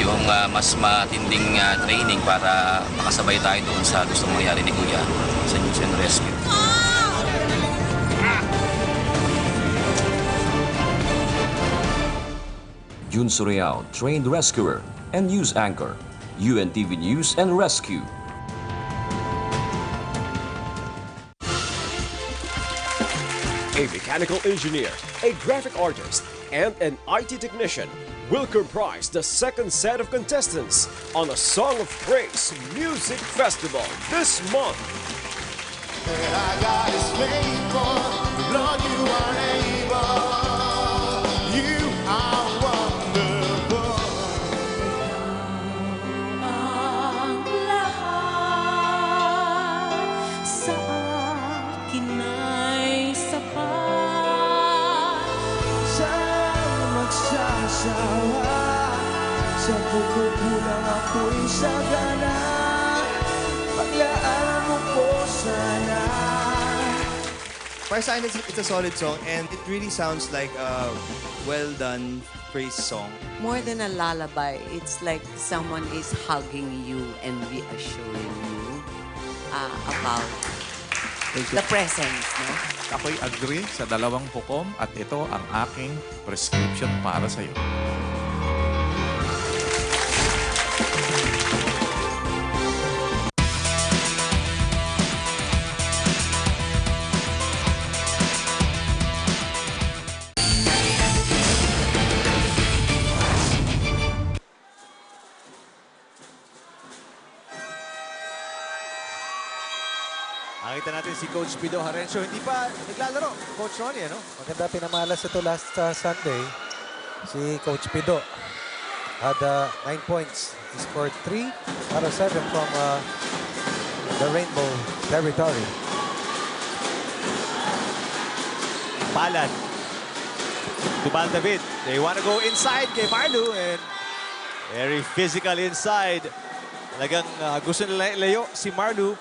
Speaker 14: yung mas matinding training para makasabay tayo doon sa gustong mangyari ni Kuya sa News and Rescue.
Speaker 10: Jun Surreal, trained rescuer and news anchor, UNTV News and Rescue. A mechanical engineer, a graphic artist, and an IT technician will comprise the second set of contestants on a Song of Praise Music Festival this month.
Speaker 6: Lord, you are able. You are wonderful.
Speaker 15: Ang lahat sa akin ay sapat.
Speaker 6: Saan magsasawa? Sa pagkukulang ako'y sagana. Paglaan mo po sana.
Speaker 16: Para sa akin, it's a solid song and it really sounds like a well-done praise song.
Speaker 17: More than a lullaby, it's like someone is hugging you and reassuring you about the presence. No?
Speaker 18: Ako'y agree sa dalawang hukom at ito ang aking prescription para sa iyo.
Speaker 3: Nakita natin si Coach Pido Harencio. Hindi pa naglalaro. Coach Ronnie, ano?
Speaker 4: Maganda pinamalas ito last Sunday. Si Coach Pido had 9 points. He scored 3 out of 7 from the Rainbow territory.
Speaker 3: Palad. Tubal David. They want to go inside kay Marlu and very physical inside. Talagang gusto nila ilayo si Marlu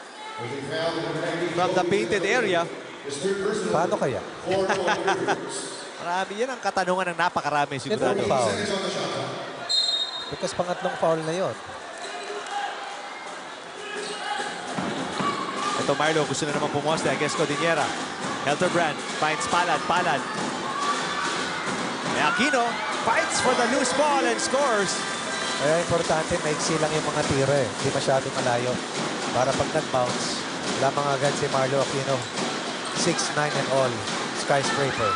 Speaker 3: from the painted area.
Speaker 4: Paano kaya?
Speaker 3: Marami yan ang katanungan ng napakarami sigurado.
Speaker 4: Foul. Because pangatlong foul na yon.
Speaker 3: Ito Marlo, gusto na naman pumusta. I guess Codinera. Helterbrand finds Palad. Palad. Aquino fights for the loose ball and scores.
Speaker 4: Kaya importante, maiksi lang yung mga tira eh. Hindi masyado malayo. Para pag nag-bounce, lamang agad si Marlo Aquino. 6'9" and all. Skyscraper.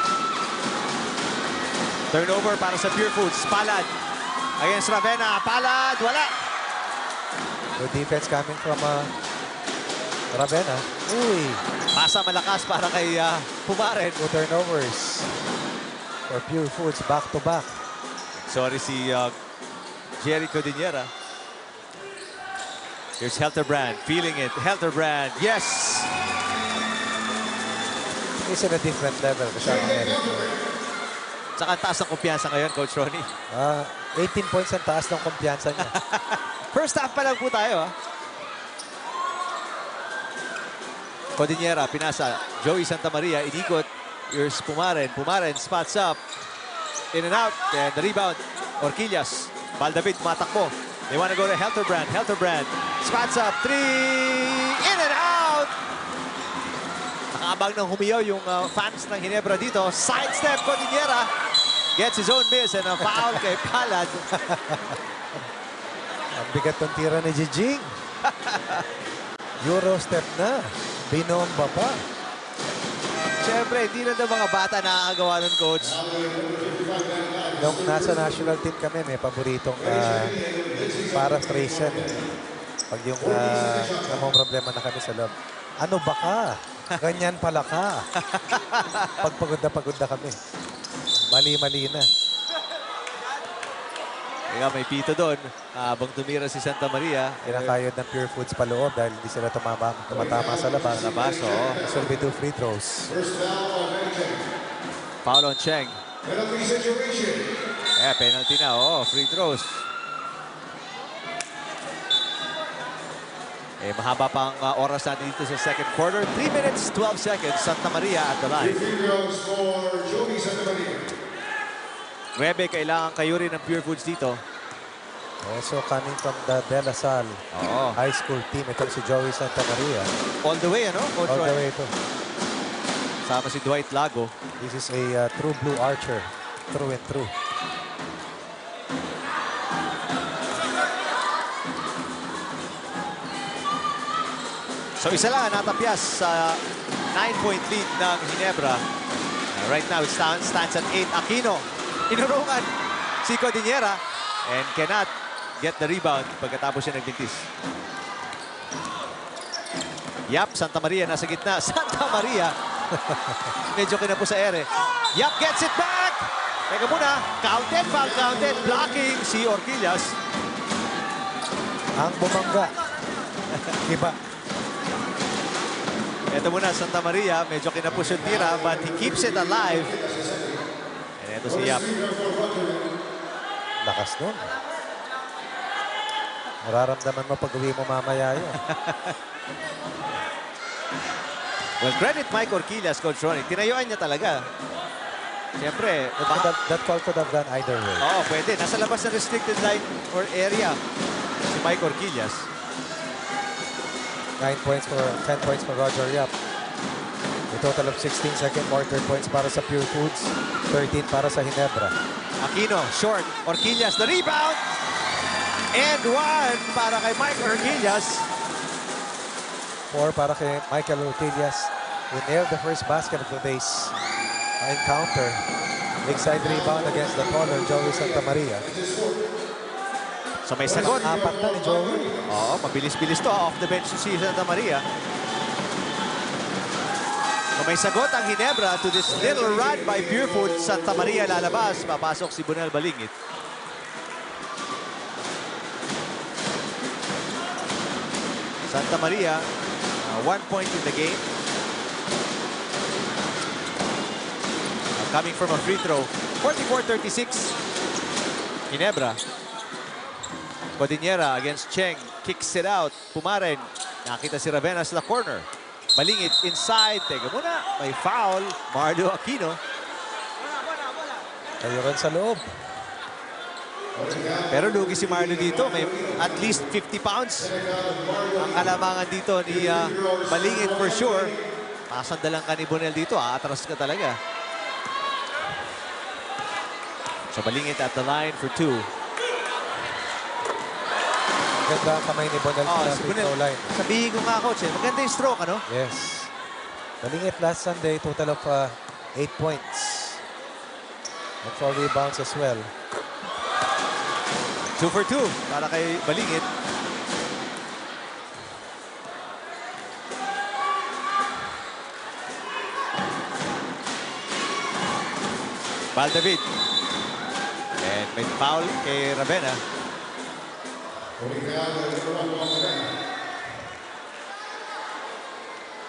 Speaker 3: Turnover para sa Purefoods. Palad against Ravenna. Palad, wala.
Speaker 4: Good defense coming from Ravenna. Uy.
Speaker 3: Pasa malakas para kay Pumaren.
Speaker 4: 2 turnovers for Purefoods back-to-back.
Speaker 3: Sorry si Jerry Codinera. Here's Helterbrand, feeling it. Helterbrand, yes!
Speaker 4: He's in a different level. Kasama Eric.
Speaker 3: Tsaka taas ng kumpiyansa ngayon, Coach Ronnie.
Speaker 4: 18 points ang taas ng kumpiyansa niya.
Speaker 3: First half pa lang po tayo. Codinera, pinasa. Joey Santamaria, inikot. Here's Pumaren. Pumaren spots up. In and out. And the rebound. Orquillas. Valdavid, tumatakbo. They want to go to Helterbrand. Helterbrand spots up. 3. In and out. Nakaabang ng humiyaw yung fans ng Ginebra dito. Sidestep Codinera. Gets his own miss and a foul kay Palad.
Speaker 4: Ang bigat ng tira ni Jijing. Euro step na. Binomba pa.
Speaker 3: Siyempre, hindi na daw mga bata nakakagawa nun, Coach.
Speaker 4: Nung nasa national team kami, may paboritong paraphrase yan. Pag yung namang problema na kami sa loob. Ano ba ka? Ganyan pala ka. Pag pagod na kami. Mali-mali na.
Speaker 3: Kaya may pito doon. Habang tumira si Santamaria.
Speaker 4: Kinakayod ng Purefoods paloob dahil hindi sila tumatama sa labas.
Speaker 3: Oo.
Speaker 4: This will be 2 free throws.
Speaker 3: Foul on Cheng.
Speaker 6: Penalty situation.
Speaker 3: Penalty na. Free throws. Mahaba pang oras natin dito sa second quarter. 3 minutes, 12 seconds. Santamaria at the line.
Speaker 6: Free throws for Joey Santamaria.
Speaker 3: Rebe, kailangan kayo rin ng Purefoods dito.
Speaker 4: Also coming from the De La Salle high school team. Ito si Joey Santamaria.
Speaker 3: All the way, ano? Coach
Speaker 4: All the
Speaker 3: Roy?
Speaker 4: way ito.
Speaker 3: Sama si Dwight Lago.
Speaker 4: This is a true blue archer. Through and through.
Speaker 3: So isa lang natapyas sa 9-point lead ng Ginebra. Right now, it stands at 8. Aquino, inurungan si Codinera and cannot get the rebound pagkatapos siya nagbintis. Yap, Santamaria nasa gitna. Santamaria, medyo kinapo sa ere. Yap gets it back. Teka muna, counted, foul counted. Blocking si Orquillas.
Speaker 4: Ang bumangga. Iba.
Speaker 3: Ito muna, Santamaria, medyo kinapos yung tira, but he keeps it alive. And ito si Yap.
Speaker 4: Lakas nun. Mararamdaman mo pag uwi mo mamaya yun.
Speaker 3: Well, credit Mike Orquillas, Coach Ronnie. Tinayuan niya talaga. Siyempre.
Speaker 4: That call could have gone either way.
Speaker 3: Oo, pwede. Nasa labas ng restricted line or area si Mike Orquillas.
Speaker 4: 10 points for Roger Yap. A total of 16 second quarter points para sa Pure Foods, 13 para sa Ginebra.
Speaker 3: Aquino, short. Orquillas, the rebound. And 1 para kay Mike Orquillas.
Speaker 4: 4 para kay Michael Orquillas. He nailed the first basket of today's encounter. Big side rebound against the taller Joey Santa Maria.
Speaker 3: So may sagot.
Speaker 4: 4 na ni Joey.
Speaker 3: Oo, mabilis-bilis to. Off the bench si Santa Maria. So may sagot ang Ginebra to this little run by Purefoods. Santa Maria lalabas. Papasok si Bunel Balingit. Santa Maria, 1 point in the game. Coming from a free throw. 44-36. Ginebra. Codinera against Cheng. Kicks it out. Pumaren. Nakita si Ravena sa corner. Balingit inside. Teka muna. May foul. Marlo Aquino.
Speaker 4: Kayo rin sa loob.
Speaker 3: Pero lugi si Marlo dito. May at least 50 pounds. Ang kalamangan dito ni Balingit for sure. Pasandalan ka ni Bunel dito. Atras ka talaga. So Balingit at the line for 2.
Speaker 4: Ganda ang kamay ni Bonel sa free throw line.
Speaker 3: Sabihin ko nga, Coach, maganda yung stroke, ano?
Speaker 4: Yes. Balingit last Sunday, total of 8 points. And 4 rebounds as well.
Speaker 3: 2 for 2 para kay Balingit. Valdavid. And may foul kay Ravena.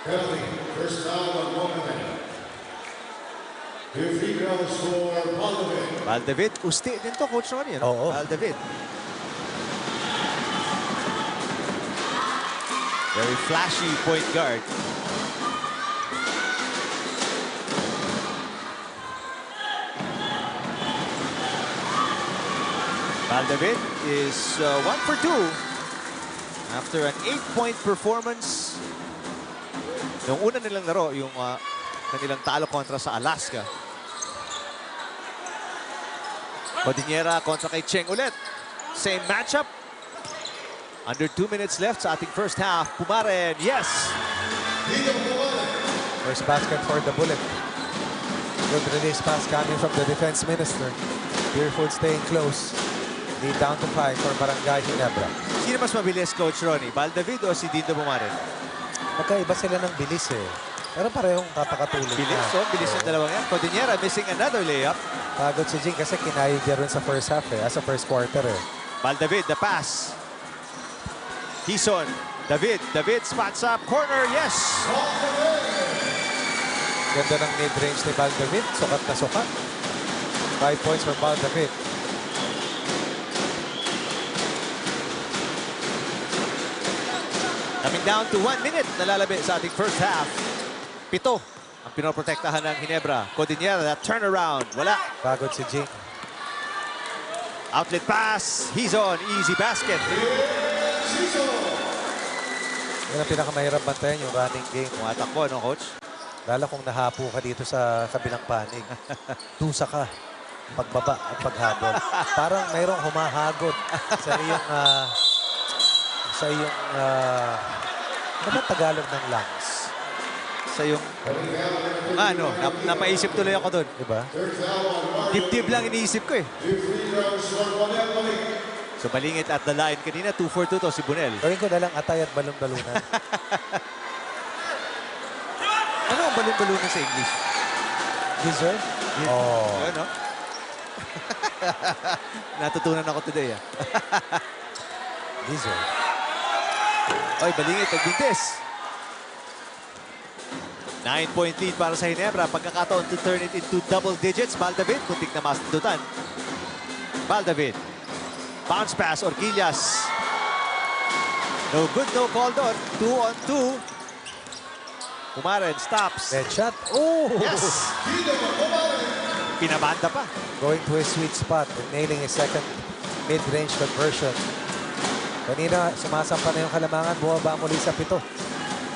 Speaker 6: Penalty, first foul on Mohamed. Two free throws for Valdavid.
Speaker 3: Valdavid, usti din to, Coach Ronnie. No?
Speaker 4: Oo.
Speaker 3: Valdavid. Very flashy point guard. Valdavid is 1 for 2 after an 8-point performance. Yung una nilang laro, yung kanilang talo kontra sa Alaska. Codinera kontra kay Cheng ulit. Same matchup. Under 2 minutes left sa ating first half. Pumaren, yes!
Speaker 4: First basket for the Bullet. Good release pass coming from the defense minister. Purefood staying close. Lead down to 5 for Barangay Ginebra.
Speaker 3: Sino mas mabilis, Coach Ronnie? Valdavid o si Dindo Pumaren?
Speaker 4: Magkaiba sila ng bilis eh. Pero parehong papakatulog
Speaker 3: Bilis,
Speaker 4: na.
Speaker 3: bilis yung dalawang yan. Codinera missing another layup.
Speaker 4: Pagod si Jing kasi kinayod niya rin sa first half eh. Sa first quarter eh.
Speaker 3: Valdavid, the pass. Hison. David spots up. Corner, yes!
Speaker 4: Ganda ng mid-range ni Valdavid. Sukat na sukat. 5 points for Valdavid.
Speaker 3: Coming down to 1 minute. Nalalabi sa ating first half. 7 ang pinoprotektahan ng Ginebra. Codinera, that turnaround. Wala.
Speaker 4: Pagod si Jing.
Speaker 3: Outlet pass. He's on. Easy basket.
Speaker 4: Yan ang pinakamahirap bantayan, yung running game.
Speaker 3: Tumatakbo, no, Coach?
Speaker 4: Lalo kung nahapo ka dito sa kabilang panig. Tusa ka. Pagbaba at paghabol. Parang mayroong humahagod sa iyong ano ba Tagalog ng lungs?
Speaker 3: Sa yung napaisip tuloy ako doon.
Speaker 4: Diba?
Speaker 3: Dibdib lang iniisip ko eh. So Balingit at the line kanina, 2 for 2 to si Bunel.
Speaker 4: Gawin ko na lang atay at balon-balunan.
Speaker 3: Ano ang balon-balunan sa English?
Speaker 4: Deserve? Oh.
Speaker 3: Yun, no? Natutunan ako today.
Speaker 4: Deserve.
Speaker 3: Oy, Balingit, nagbintis. 9-point lead para sa Ginebra. Pagkakataon to turn it into double digits. Valdavid, kuntik na masundutan. Valdavid. Bounce pass, Orquillas. No good, no call doon. 2 on 2. Pumaren stops.
Speaker 4: Dead shot. Oh!
Speaker 3: Yes! Pinabanda pa.
Speaker 4: Going to a sweet spot and nailing a second mid-range conversion. Kanina, sumasampa na yung halamangan. Bumaba muli sa 7.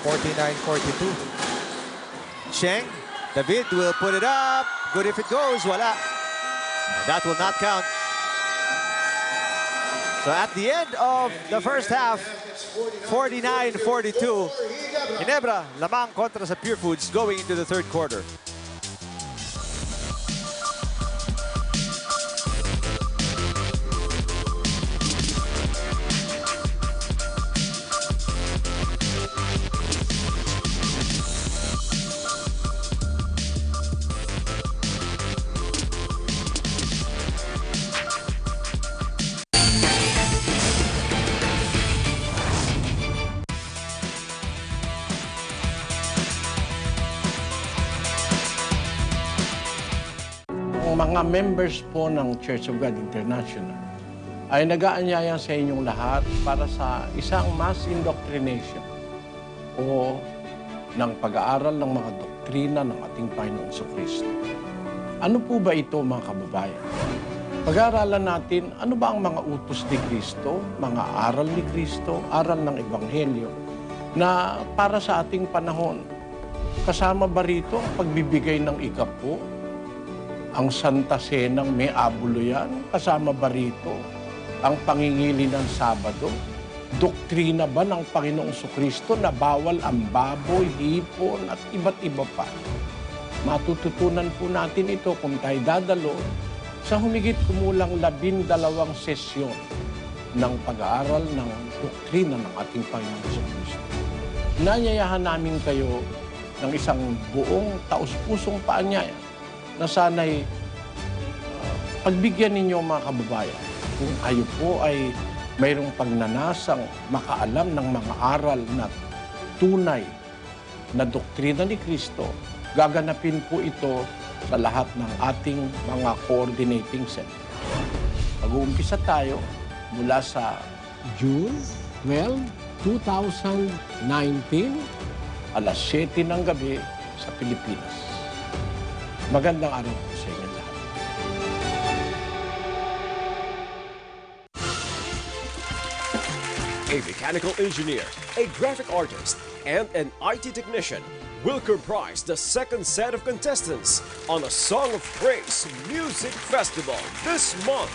Speaker 4: 49-42.
Speaker 3: Cheng, David will put it up. Good if it goes. Wala. And that will not count. So at the end of the first half, 49-42. Ginebra, lamang kontra sa Purefoods going into the third quarter.
Speaker 19: Mga members po ng Church of God International ay nag-aanyaya sa inyong lahat para sa isang mass indoctrination o ng pag-aaral ng mga doktrina ng ating Panginoong Kristo. Ano po ba ito, mga kababayan? Pag-aaralan natin ano ba ang mga utos ni Kristo, mga aral ni Kristo, aral ng Ebanghelyo na para sa ating panahon. Kasama ba rito ang pagbibigay ng ikapo? Ang Santa Senang may abulo yan? Kasama ba rito ang pangingili ng Sabado? Doktrina ba ng Panginoong Kristo na bawal ang baboy, hipon at iba't iba pa? Matututunan po natin ito kung tayo dadalo sa humigit kumulang 12 sesyon ng pag-aaral ng doktrina ng ating Panginoong Kristo. Nanyayahan namin kayo ng isang buong taus-pusong paanyaya na sana'y pagbigyan ninyo, mga kababayan, kung kayo po ay mayroong pagnanasang makaalam ng mga aral na tunay na doktrina ni Kristo, gaganapin po ito sa lahat ng ating mga coordinating center. Mag-uumpisa tayo mula sa
Speaker 7: June 12, 2019,
Speaker 19: alas 7 ng gabi sa Pilipinas. Magandang araw po sa inyo lahat.
Speaker 10: A mechanical engineer, a graphic artist, and an IT technician will comprise the second set of contestants on a Song of Praise Music Festival this month.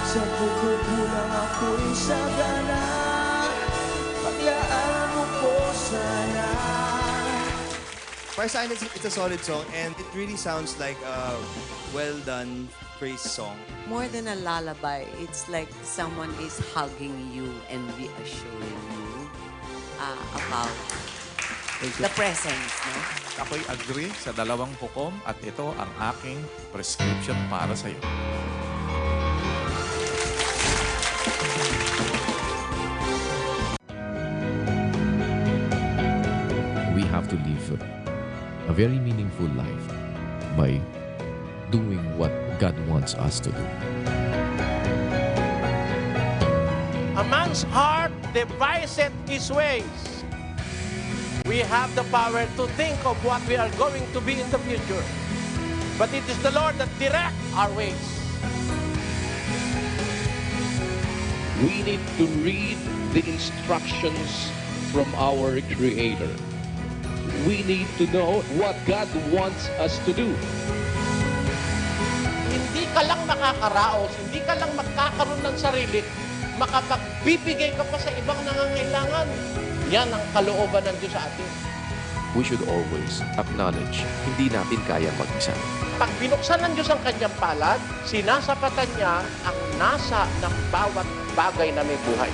Speaker 15: Sa pagkukulang ako'y sagana, paglaan mo po sana.
Speaker 16: Para sa akin, it's a solid song and it really sounds like a well-done praise song.
Speaker 17: More than a lullaby, it's like someone is hugging you and reassuring you about the presence, no?
Speaker 18: Ako'y agree sa 2 hukom at ito ang aking prescription para sa iyo.
Speaker 8: We have to live a very meaningful life by doing what God wants us to do.
Speaker 19: A man's heart deviseth his ways. We have the power to think of what we are going to be in the future. But it is the Lord that directs our ways.
Speaker 9: We need to read the instructions from our Creator. We need to know what God wants us to do.
Speaker 19: Hindi ka lang makakaraos, hindi ka lang magkakaroon ng sarili, makapagbibigay ka pa sa ibang nangangailangan. Yan ang kalooban ng Diyos sa atin.
Speaker 8: We should always acknowledge hindi natin kaya mag-isa.
Speaker 19: Pag binuksan ng Diyos ang kanyang palad, sinasapatan niya ang nasa ng bawat bagay na may buhay.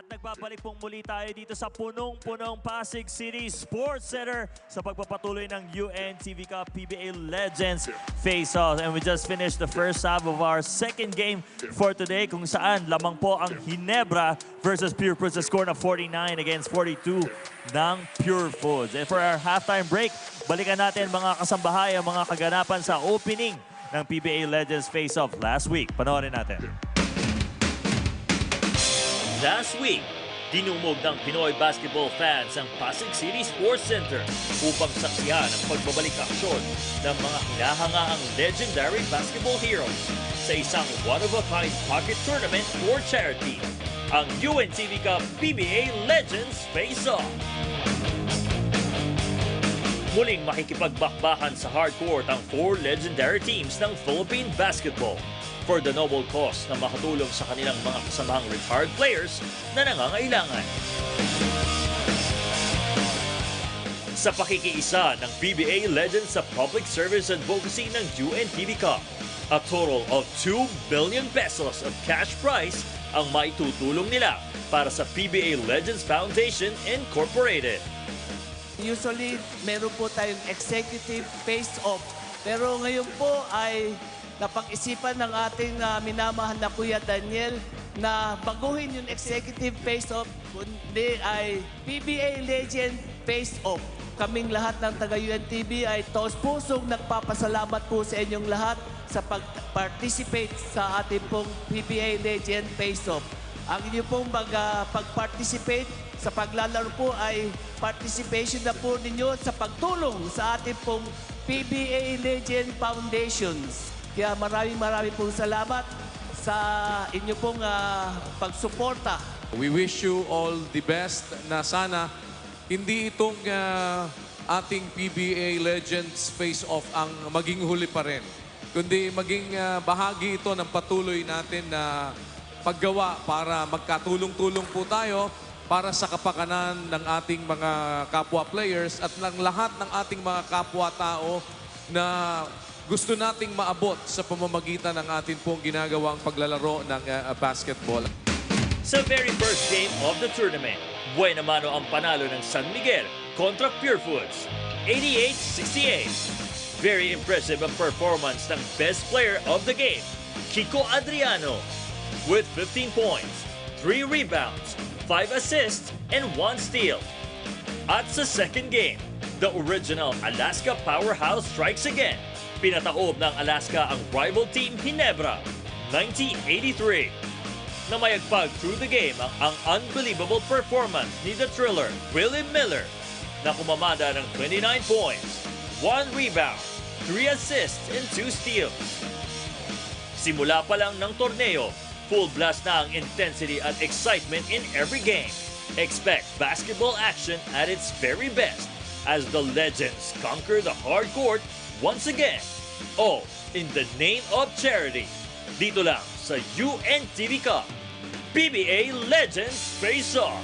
Speaker 1: At nagbabalik pong muli tayo dito sa punong-punong Pasig City Sports Center sa pagpapatuloy ng UNTV Cup PBA Legends Face-off. And we just finished the first half of our second game for today kung saan lamang po ang Ginebra versus Purefoods sa score na 49 against 42 ng Purefoods. And for our halftime break, balikan natin mga kasambahay ang mga kaganapan sa opening ng PBA Legends Face-off last week. Panoorin natin. Last week, dinumog ng Pinoy basketball fans ang Pasig City Sports Center upang saksihan ang pagbabalik aksyon ng mga hinahangaang legendary basketball heroes sa isang one-of-a-kind pocket tournament for charity, ang UNTV Cup PBA Legends Face-off. Muling makikipagbakbakan sa hardcourt ang 4 legendary teams ng Philippine basketball for the noble cause na makatulong sa kanilang mga kasamahang retired players na nangangailangan. Sa pakikiisa ng PBA Legends sa public service advocacy ng UNTV Cup, a total of 2 billion pesos of cash prize ang maitutulong nila para sa PBA Legends Foundation Incorporated.
Speaker 15: Usually, meron po tayong executive face-off. Pero ngayon po ay napag-isipan ng ating minamahal na Kuya Daniel na baguhin yung executive face-off, kundi ay PBA Legend Face-off. Kaming lahat ng taga-UNTV ay taos-pusong nagpapasalamat po sa inyong lahat sa pag-participate sa ating pong PBA Legend Face-off. Ang inyong pong pag-participate sa paglalaro po ay participation na po ninyo sa pagtulong sa ating pong PBA Legend Foundations. Kaya maraming pong salamat sa inyo pong pagsuporta.
Speaker 9: We wish you all the best na sana hindi itong ating PBA Legends Face-off ang maging huli pa rin. Kundi maging bahagi ito ng patuloy natin na paggawa para magkatulong-tulong po tayo para sa kapakanan ng ating mga kapwa players at ng lahat ng ating mga kapwa-tao na gusto nating maabot sa pamamagitan ng ating pong ginagawang paglalaro ng basketball.
Speaker 1: Sa very first game of the tournament, buena mano ang panalo ng San Miguel kontra Purefoods, 88-68. Very impressive ang performance ng best player of the game, Kiko Adriano, with 15 points, 3 rebounds, 5 assists, and 1 steal. At sa second game, the original Alaska powerhouse strikes again. Pinataob ng Alaska ang rival team Ginebra, 90-83. Namayagpag through the game ang unbelievable performance ni the thriller Willie Miller na kumamada ng 29 points, 1 rebound, 3 assists, and 2 steals. Simula pa lang ng torneo, full blast na ang intensity at excitement in every game. Expect basketball action at its very best as the Legends conquer the hard court once again. All in the name of charity. Dito lang sa UNTV Cup, PBA Legends Face-off.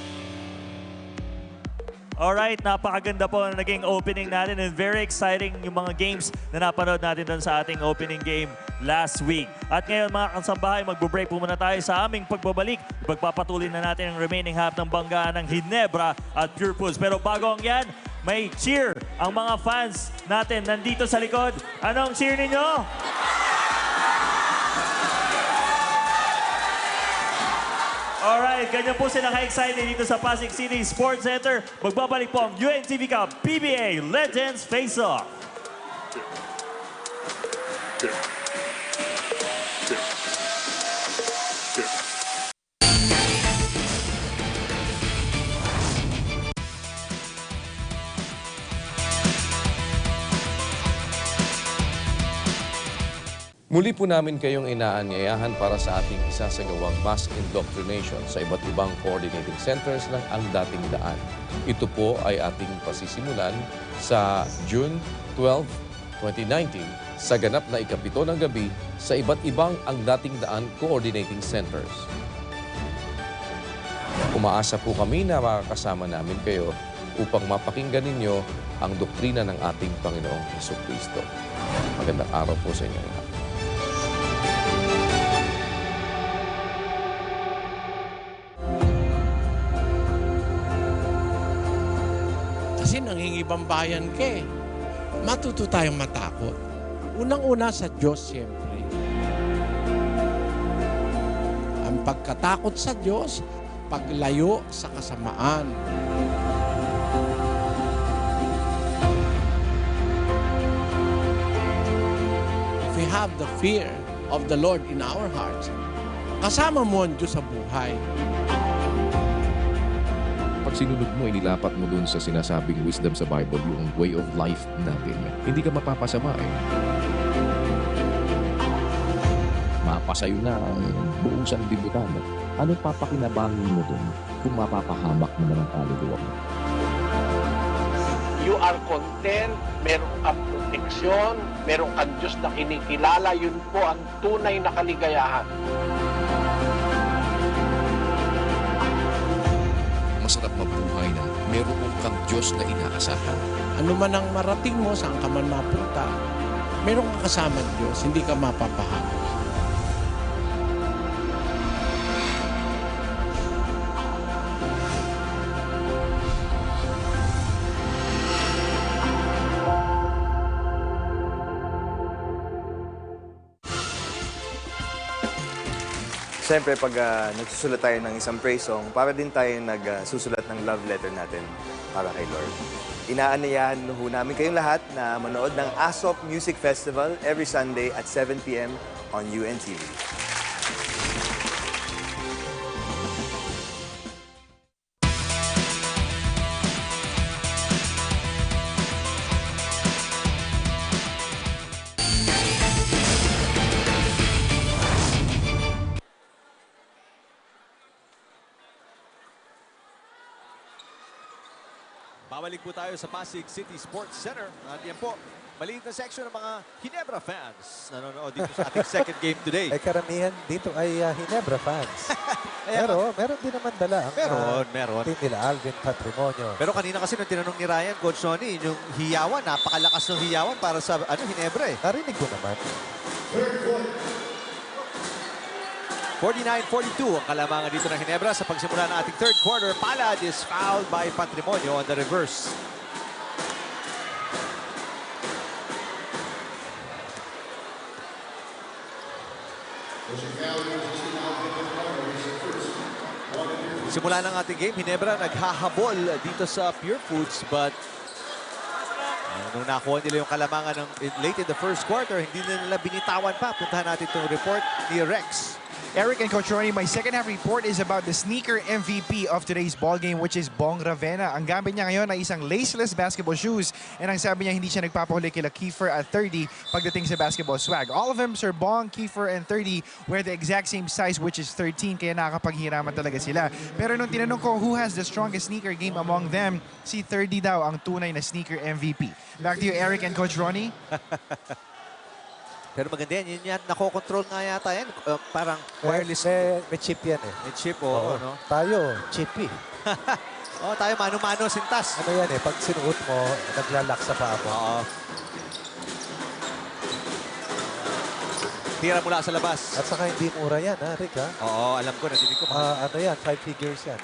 Speaker 1: Alright, napakaganda po na naging opening natin and very exciting yung mga games na napanood natin doon sa ating opening game last week. At ngayon mga kasambahay, magbo-break po muna tayo sa aming pagbabalik. Pagpapatuloy na natin ang remaining half ng banggaan ng Ginebra at Purefoods. Pero bago ang yan, may cheer ang mga fans natin nandito sa likod. Anong cheer ninyo? Alright, ganyan po sila ka-excited dito sa Pasig City Sports Center. Magbabalik po ang UNTV Cup PBA Legends Face-off.
Speaker 8: Muli po namin kayong inaanyayahan para sa ating isasagawang mass indoctrination sa iba't ibang coordinating centers ng Ang Dating Daan. Ito po ay ating pasisimulan sa June 12, 2019 sa ganap na ikapito ng gabi sa iba't ibang Ang Dating Daan coordinating centers. Umaasa po kami na makakasama namin kayo upang mapakinggan ninyo ang doktrina ng ating Panginoong Jesucristo. Magandang araw po sa inyo lahat.
Speaker 19: kasi nangingibang bayan ka eh. Matuto tayong matakot. Unang-una sa Diyos, siyempre. Ang pagkatakot sa Diyos, paglayo sa kasamaan. If we have the fear of the Lord in our hearts, kasama mo ang Diyos sa buhay.
Speaker 8: Pag sinunod mo, inilapat mo dun sa sinasabing wisdom sa Bible, yung way of life natin, hindi ka mapapasama eh. Mapasayo na ang buong sanlibutan. Ano papakinabangin mo dun kung mapapahamak mo ng kaluluwa mo?
Speaker 19: You are content, meron kang proteksyon, meron kang Diyos na kinikilala, yun po ang tunay na kaligayahan.
Speaker 8: Masarap mabuhay na meron kang Diyos na inaasahan.
Speaker 19: Ano man ang marating mo, saan ka man mapunta, meron kang kasama Diyos, hindi ka mapapahamak.
Speaker 16: Siyempre, pag nagsusulat tayo ng isang praise song, para din tayo nagsusulat ng love letter natin para kay Lord. Inaanayahan ho namin kayong lahat na manood ng ASOP Music Festival every Sunday at 7 p.m. on UNTV.
Speaker 3: Babalik po tayo sa Pasig City Sports Center. At yan po, maliit na section ng mga Ginebra fans nanonood dito sa ating second game today.
Speaker 4: Ay karamihan dito ay Ginebra fans. Pero meron din naman dala ang
Speaker 3: meron.
Speaker 4: team nila, Alvin Patrimonio.
Speaker 3: Pero kanina kasi nung tinanong ni Ryan, Coach Sonny, yung hiyawan, napakalakas ng hiyawan para sa Ginebra eh.
Speaker 4: Narinig ko naman.
Speaker 3: 49-42 ang kalamangan dito ng Ginebra sa pagsimula ng ating third quarter. Palad is fouled by Patrimonio on the reverse. Simula ng ating game, Ginebra naghahabol dito sa Purefoods, but nung nakuha nila yung kalamangan late in the first quarter, hindi nila binitawan pa. Puntahan natin itong report ni Rex.
Speaker 5: Eric and Coach Ronnie, my second half report is about the sneaker MVP of today's ball game, which is Bong Ravena. Ang gamit niya ngayon ay isang laceless basketball shoes, and ang sabi niya hindi siya nagpapahuli kila Kiefer at 30 pagdating sa basketball swag. All of them, Sir Bong, Kiefer, and 30 wear the exact same size, which is 13, kaya nakakapaghiraman talaga sila. Pero nung tinanong ko who has the strongest sneaker game among them, si 30 daw ang tunay na sneaker MVP. Back to you, Eric and Coach Ronnie.
Speaker 3: Pero maganda yan. Yun yan. Nako-control nga yata yan. Parang wireless.
Speaker 4: May chip yan eh.
Speaker 3: May chip, oo. No?
Speaker 4: Tayo, chippy.
Speaker 3: Tayo mano-mano, sintas.
Speaker 4: Ano yan eh, pag sinuot mo, naglalak sa paa mo.
Speaker 3: Oo. Tira mula sa labas.
Speaker 4: At saka hindi mura yan, ha, Rick, ha?
Speaker 3: Oo, alam ko. Nadinig ko.
Speaker 4: Ano yan, 5 figures yan.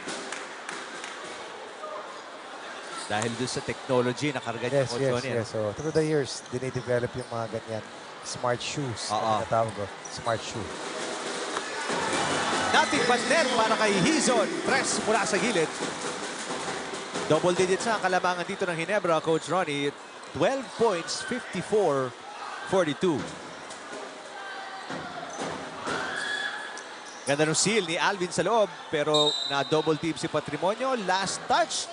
Speaker 3: Dahil doon sa technology, nakarga niya.
Speaker 4: Yes. So, through the years, dinidevelop yung mga ganyan. Smart shoes. Ang natawag ko. Smart shoe.
Speaker 3: Nating bandel para kay Hizon. Press mula sa gilid. Double digits na ang kalamangan dito ng Ginebra, Coach Ronnie. 12 points, 54-42. Ganda ng seal ni Alvin sa loob, pero na-double team si Patrimonio. Last touch.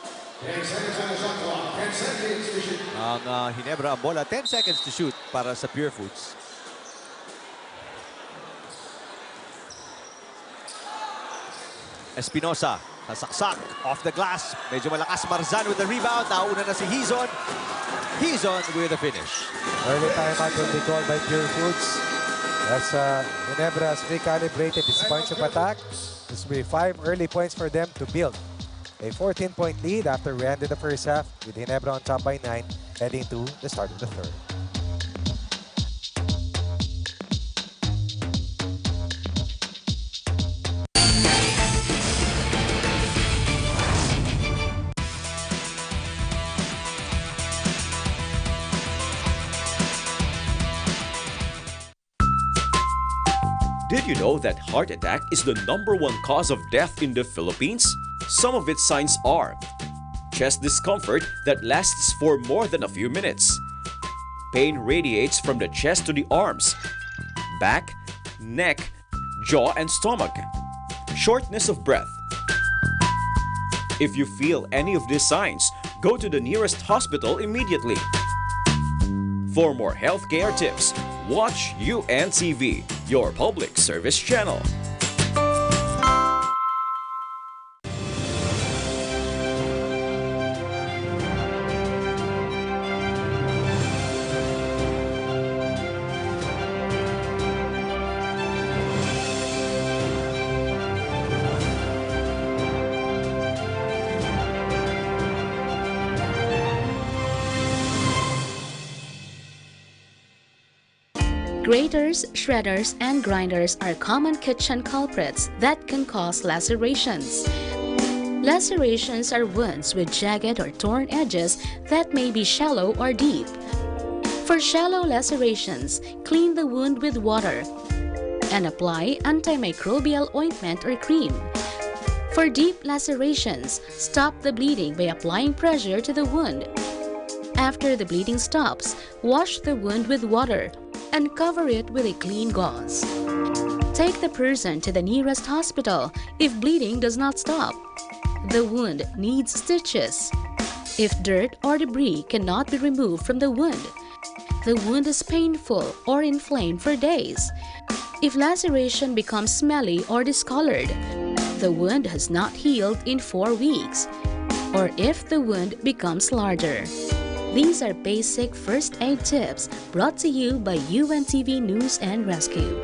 Speaker 3: Ang Ginebra, ang bola, 10 seconds to shoot para sa Purefoods. Espinosa, sasaksak, off the glass. Medyo malakas Marzan with the rebound. Nauna na si Hizon. Hizon with the finish.
Speaker 4: Early timeout will be called by Purefoods. As Ginebra has recalibrated its points of attack. This will be 5 early points for them to build a 14-point lead after we ended the first half with Ginebra on top by 9 heading to the start of the third.
Speaker 10: Did you know that heart attack is the #1 cause of death in the Philippines? Some of its signs are chest discomfort that lasts for more than a few minutes. Pain radiates from the chest to the arms, back, neck, jaw, and stomach. Shortness of breath. If you feel any of these signs, go to the nearest hospital immediately. For more healthcare tips, watch UNTV, your public service channel.
Speaker 12: Graters, shredders, and grinders are common kitchen culprits that can cause lacerations. Lacerations are wounds with jagged or torn edges that may be shallow or deep. For shallow lacerations, clean the wound with water and apply antimicrobial ointment or cream. For deep lacerations, stop the bleeding by applying pressure to the wound. After the bleeding stops, wash the wound with water and cover it with a clean gauze. Take the person to the nearest hospital if bleeding does not stop. The wound needs stitches. If dirt or debris cannot be removed from the wound is painful or inflamed for days. If laceration becomes smelly or discolored, the wound has not healed in 4 weeks, or if the wound becomes larger. These are basic first aid tips brought to you by UNTV News and Rescue.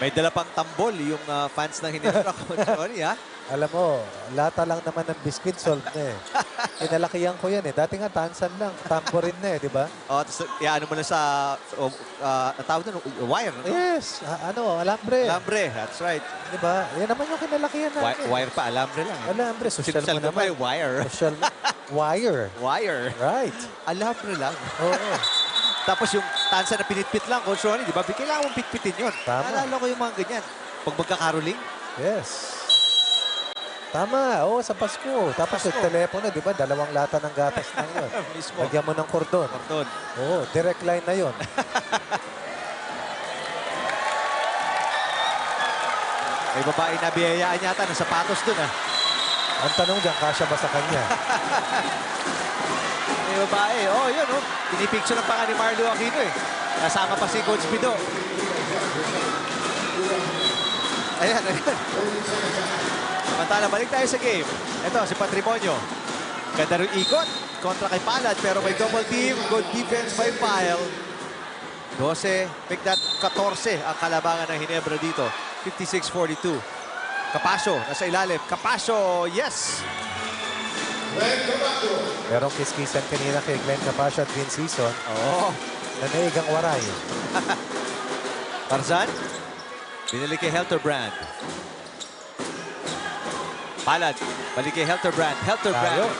Speaker 3: May dala pang tambol yung fans ng Ginebra, Coach Ronnie, ha?
Speaker 4: Alam mo, lata lang naman ng biscuit solve na eh. Kinalakihan ko yan eh. Dati nga tansan lang, tamborin na eh, di ba?
Speaker 3: O, tapos ano mo na sa, natawag na, wire, no?
Speaker 4: Yes, alambre.
Speaker 3: Alambre, that's right.
Speaker 4: Di ba? Yan naman yung kinalakihan natin.
Speaker 3: Wire pa, alambre lang.
Speaker 4: Alambre, social mo naman.
Speaker 3: Wire.
Speaker 4: Social wire.
Speaker 3: Wire.
Speaker 4: Right.
Speaker 3: Alambre lang.
Speaker 4: Oo.
Speaker 3: Tapos yung tansa na pinitpit lang, Coach Ronnie, di ba? Kailangan mong pitpitin yun.
Speaker 4: Tama.
Speaker 3: Naalala ko yung mga ganyan. Pag magkakaroling.
Speaker 4: Yes. Tama. Oo, sa Pasko. Tapos yung telepono, di ba? 2 lata ng gatas lang yun.
Speaker 3: Mismo.
Speaker 4: Lagyan mo ng kordon.
Speaker 3: Kordon.
Speaker 4: Oo, direct line na yun.
Speaker 3: May babae na biyayaan yata ng sapatos dun, ha?
Speaker 4: Ang tanong dyan, kasya ba sa kanya?
Speaker 3: May babae. Oh, yun, oh. Pinipicture ng panga ni Marlo Aquino, eh. Kasama pa si Coach Pido. Ayan, ayan. Samantala, balik tayo sa game. Ito, si Patrimonio. Ganda rin ikot kontra kay Palad, pero may double team. Good defense by Pyle. 12, pick that 14 ang kalabangan ng Ginebra dito. 56-42. Capasio, nasa ilalim. Capasio, yes!
Speaker 4: Merong kiskisan kanina kay Glenn Capasio at Vince Season.
Speaker 3: Oo.
Speaker 4: Nanaig ang waray.
Speaker 3: Tarzan, binili kay Helterbrand. Palad, balik kay Helterbrand. Helterbrand.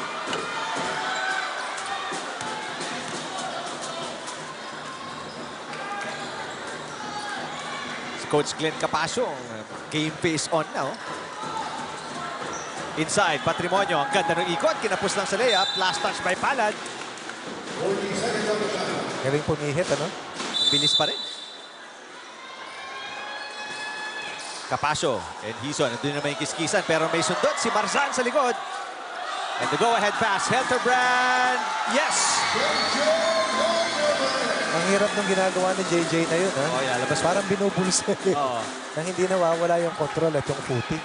Speaker 3: Si Coach Glenn Capasio, game face on now. Inside, Patrimonio. Ang ganda ng ikot. Kinapos lang sa layup. Last touch by Palad.
Speaker 4: Galing pumihit, ano?
Speaker 3: Ang bilis pa rin. Capasio and Hison. Nandun naman yung kiskisan. Pero may sundot si Marzan sa likod. And the go-ahead pass. Helterbrand. Yes!
Speaker 4: Ang hirap ng ginagawa ni JJ na yun, ha?
Speaker 3: Oh, lalabas.
Speaker 4: Parang binubulsa eh.
Speaker 3: Oh.
Speaker 4: Nang hindi nawawala yung control at yung footing.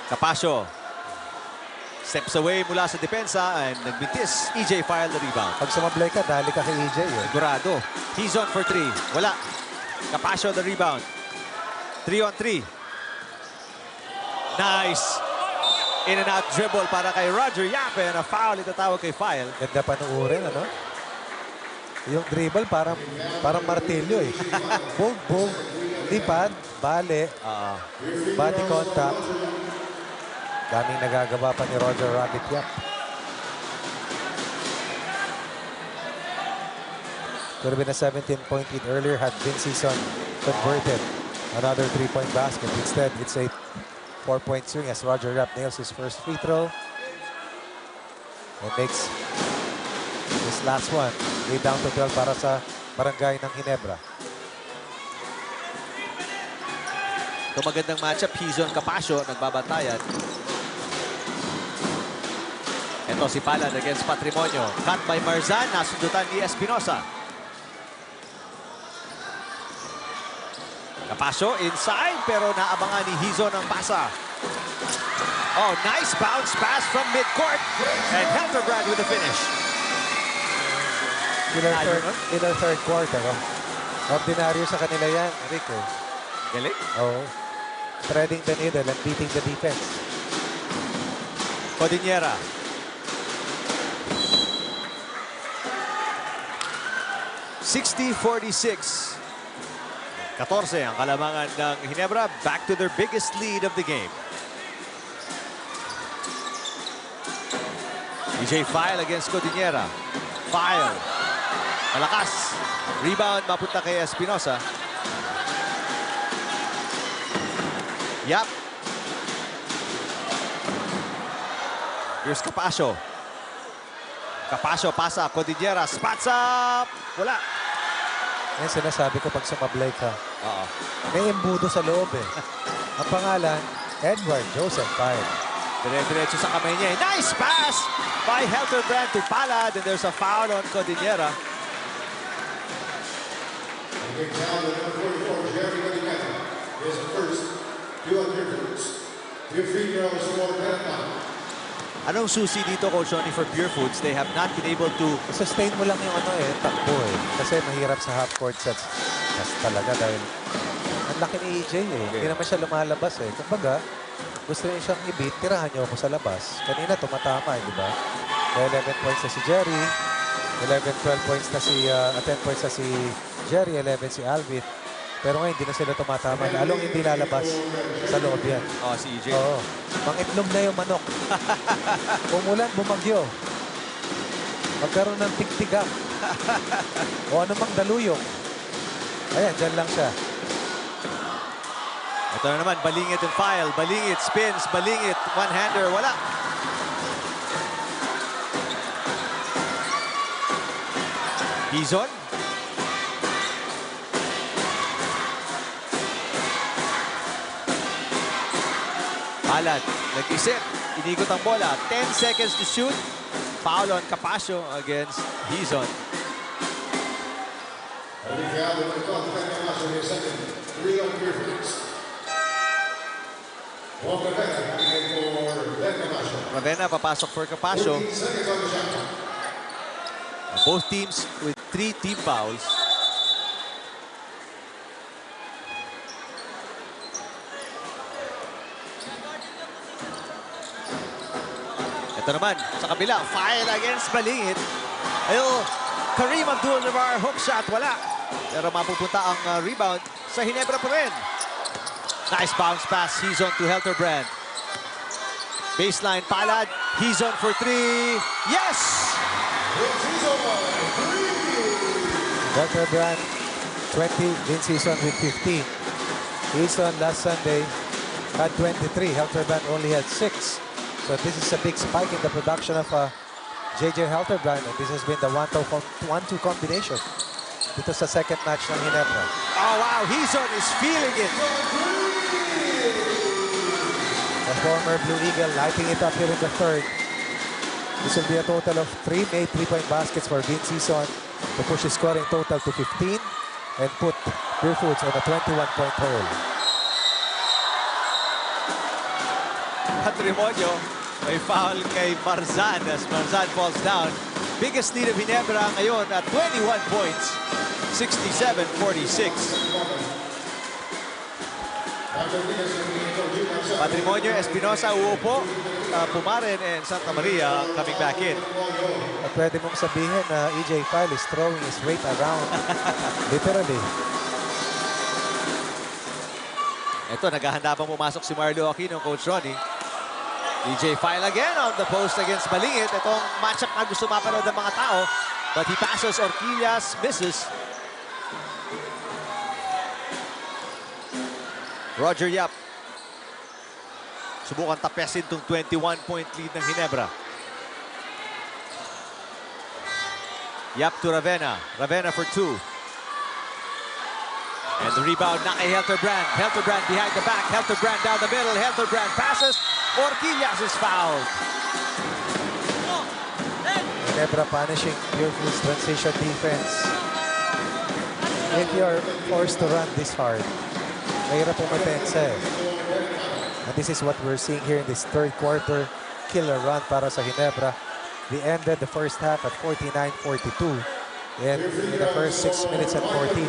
Speaker 3: Capasio. Steps away mula sa depensa and nagbintis. EJ file the rebound.
Speaker 4: Pag sumablay ka, dali ka kay EJ.
Speaker 3: Sigurado. He's on for 3. Wala. Capasio the rebound. 3-on-3. Nice. In and out dribble para kay Roger Yape. And a foul itatawag kay File.
Speaker 4: Ganda panuurin, ano? Yung dribble parang martilyo eh. Boom, boom. Lipad, bale. Body contact. Daming nagagawa pa ni Roger Rabbit Yap. Could have been a 17-point lead earlier had Vince Season converted another 3-point basket. Instead, it's a 4-point swing as Roger Rapp nails his first free throw. And makes this last one. Lead down to 12 para sa barangay ng Ginebra.
Speaker 3: Ito magandang matchup. Hizon Capasio nagbabantayan. Ito si Palad against Patrimonio. Cut by Marzan. Nasundutan ni Espinosa. Capasio inside pero naabangan ni Hizon ang pasa. Oh, nice bounce pass from midcourt. And Helterbrand with the finish.
Speaker 4: In our third quarter. Ordinaryo sa kanila yan, Rick.
Speaker 3: Galing?
Speaker 4: Oo. Threading the needle and beating the defense.
Speaker 3: Codiniera. (60-46). 14 ang kalamangan ng Ginebra. Back to their biggest lead of the game. EJ File against Codiniera. File. Malakas. Rebound mapunta kay Espinosa. Yap. Here's Capasio. Capasio pasa. Codiniera. Spots up. Wala.
Speaker 4: Yan sinasabi ko pag sumablay ka.
Speaker 3: Oo.
Speaker 4: May embudo sa loob eh. Ang pangalan, Edward Joseph File.
Speaker 3: Dire-diretso sa kamay niya. Nice pass by Helterbrand to Palad. And there's a foul on Codiniera.
Speaker 6: His first 200 points. Your free throws for Penatang.
Speaker 3: Anong susi dito, Coach Ronnie, for Purefoods? They have not been able to
Speaker 4: sustain mo lang yung takbo eh. Kasi mahirap sa half-court sets. Yes, talaga dahil ang laki ni EJ eh. Hindi naman siya lumalabas eh. Kumbaga, gusto niya siyang i-beat, tirahan niyo ako sa labas. Kanina tumatama eh, di ba? 11 points na si Jerry. 12 points na si, 10 points na si Jerry. 11 si Alvin. Pero ngayon, hindi na sila tumatama. Lalong hindi lalabas sa loob yan.
Speaker 3: Oh, si EJ.
Speaker 4: Oo. Mangitlog na yung manok. Umulan, bumagyo. Magkaroon ng tigtigam. O ano mang daluyong. Ayan, dyan lang siya.
Speaker 3: Ito na naman, balingit and File. Balingit, spins, balingit, one-hander, wala. Hizon. Palad, nag-isip, inigot ang bola. 10 seconds to shoot. Foul on Capasio against Hizon. Ravenna papasok for Capasio. Both teams with 3 team fouls. Ito naman, sa kabila, File against Balingit. Kareem Abdul-Jabbar, hook shot, wala. Pero mapupunta ang rebound sa Ginebra pa rin. Nice bounce pass, Hizon to Helterbrand. Baseline, Palad, Hizon for 3. Yes!
Speaker 4: Helterbrand, 20, Vince Hizon with 15. Hizon last Sunday had 23. Helterbrand only had 6. So this is a big spike in the production of JJ Helterbrand, and this has been the 1-2 combination. Dito sa second match ng Ginebra.
Speaker 3: Oh wow, Hizon is feeling it.
Speaker 4: The former Blue Eagle lighting it up here in the third. This will be a total of 3 made 3-point baskets for Vince Hizon to push his scoring total to 15 and put Purefoods on a 21-point hole.
Speaker 3: Patrimonio. May foul kay Marzan as Marzan falls down. Biggest lead of Ginebra ngayon at 21 points. 67-46. Patrimonio, Espinosa, uupo. Pumaren and Santa Maria coming back in.
Speaker 4: At pwede mong sabihin na EJ File is throwing his weight around. Literally.
Speaker 3: Ito, naghahanda pang pumasok si Marlo Aquino, Coach Ronnie. EJ File again on the post against Balingit. Itong matchup na gusto mapanood ng mga tao. But he passes, Orquillas misses. Roger Yap. Subukan tapesin itong 21-point lead ng Ginebra. Yap to Ravenna. Ravenna for 2. And the rebound na kay Helterbrand. Helterbrand behind the back. Helterbrand down the middle. Helterbrand passes. Orquillas is fouled.
Speaker 4: Ginebra punishing Purefoods transition defense. If you're forced to run this hard, mahirap pumapensa eh. And this is what we're seeing here in this third quarter. Killer run para sa Ginebra. They ended the first half at 49-42. And in the first 6 minutes and 14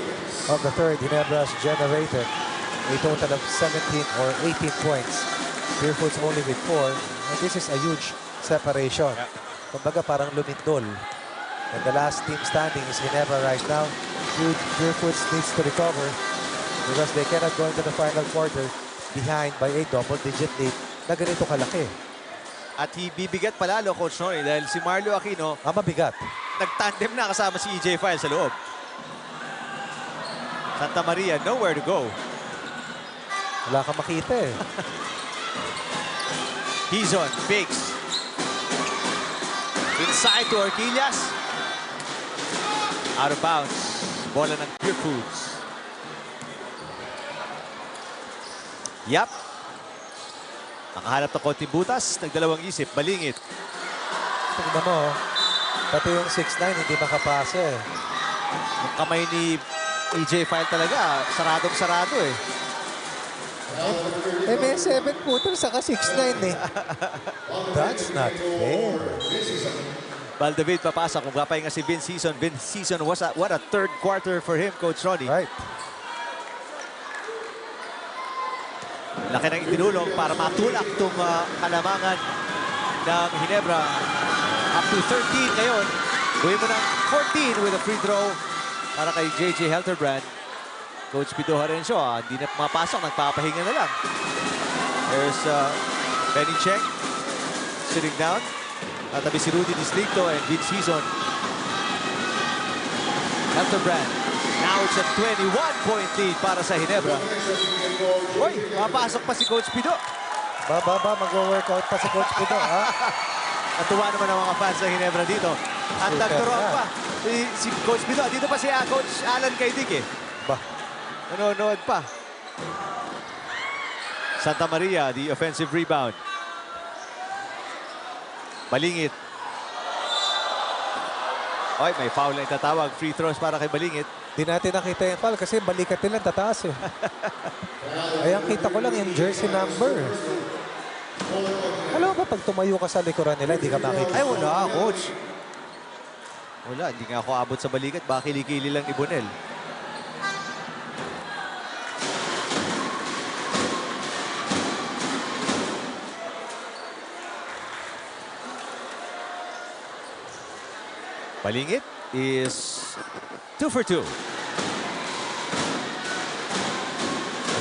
Speaker 4: of the third, Ginebra has generated a total of 17 or 18 points. Purefoods only with 4. And this is a huge separation. Kumbaga parang lumindol. And the last team standing is Ginebra right now. Purefoods needs to recover because they cannot go into the final quarter behind by a double-digit lead na ganito kalaki.
Speaker 3: At bibigat palalo, Coach Ronnie, dahil si Marlo Aquino,
Speaker 4: mabigat.
Speaker 3: Nagtandem na kasama si EJ File sa loob. Santa Maria, nowhere to go.
Speaker 4: Wala kang makita eh.
Speaker 3: Hizon, fakes. Inside to Orquillas. Out of bounds. Bola ng Purefoods. Yap. Nakahanap ng konting butas. Nagdalawang isip. Balingit.
Speaker 4: Tingnan mo, pati yung 6'9" hindi makapasa eh.
Speaker 3: Yung kamay ni EJ File talaga, saradong-sarado eh.
Speaker 4: May 7-footer saka 6'9" eh. That's not fair.
Speaker 3: Baldavid papasa kung kapahinga si Vince Season. Vince Season, what a third quarter for him, Coach Ronnie.
Speaker 4: Right.
Speaker 3: Laki ng itinulong para matulak itong kalamangan ng Ginebra. Up to 13 ngayon. Gawin mo ng 14 with a free throw para kay JJ Helterbrand. Coach Pido Harencio, hindi na pumapasok, nagpapahinga na lang. There's Benny Cheng sitting down. Natabi si Rudy Distrito and Vince Season. Helterbrand. Now it's a 21-point lead para sa Ginebra. Uy, mapasok pa si Coach Pido.
Speaker 4: Mag-workout pa si Coach Pido, ha?
Speaker 3: Natuwa naman ang mga fans sa Ginebra dito. At nagturoon pa si Coach Pido. Dito pa si Coach Alan Kaidik eh. Nanonood pa. Santa Maria, the offensive rebound. Balingit. Oy, may foul na itatawag. Free throws para kay Balingit.
Speaker 4: Di natin nakita yung foul kasi balikat nila tataas eh. Ay, ang kita ko lang yung jersey number. Alam mo ba pag tumayo ka sa likuran nila, hindi ka makikita?
Speaker 3: Ay, wala, Coach. Wala, hindi nga ako abot sa balikat. Baka kilikili lang ni Bonel. Balingit is 2 for 2.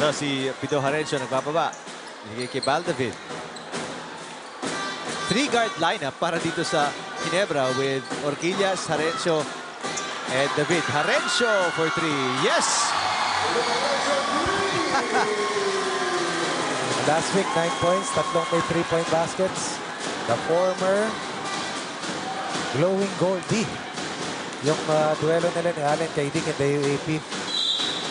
Speaker 3: Ano, si Pido Harencio nagbababa. Nagiging kay Baldavid. 3-guard lineup para dito sa Ginebra with Orquillas, Harencio, and David. Harencio for 3. Yes!
Speaker 4: Last week, 9 points. Tatlong may 3-point baskets. The former glowing goldie. Yung duelo nila ni Allen Kaidik in the UAP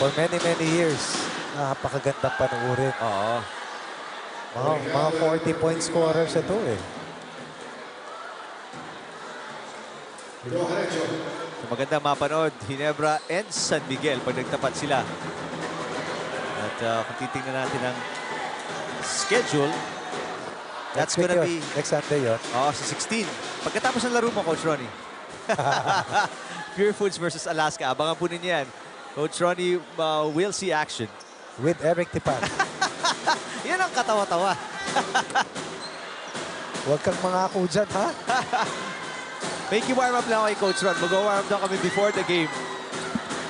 Speaker 4: for many years. Napakagandang panuurin.
Speaker 3: Oo.
Speaker 4: Mga 40-point scorers ito eh.
Speaker 3: Maganda mapanood, Ginebra and San Miguel pag nagtapat sila. At kung titingnan natin ang schedule, That's gonna be...
Speaker 4: Next Sunday yun.
Speaker 3: Oh, sa 16. Pagkatapos ng laro mo, Coach Ronnie. Purefoods versus Alaska. Abangan po ninyo yan. Coach Ronnie will see action.
Speaker 4: With Eric Tipan.
Speaker 3: Yan ang katawa-tawa.
Speaker 4: Huwag kang mangako dyan, ha?
Speaker 3: Make you warm up lang kay Coach Ron. Mag-warm up lang kami before the game.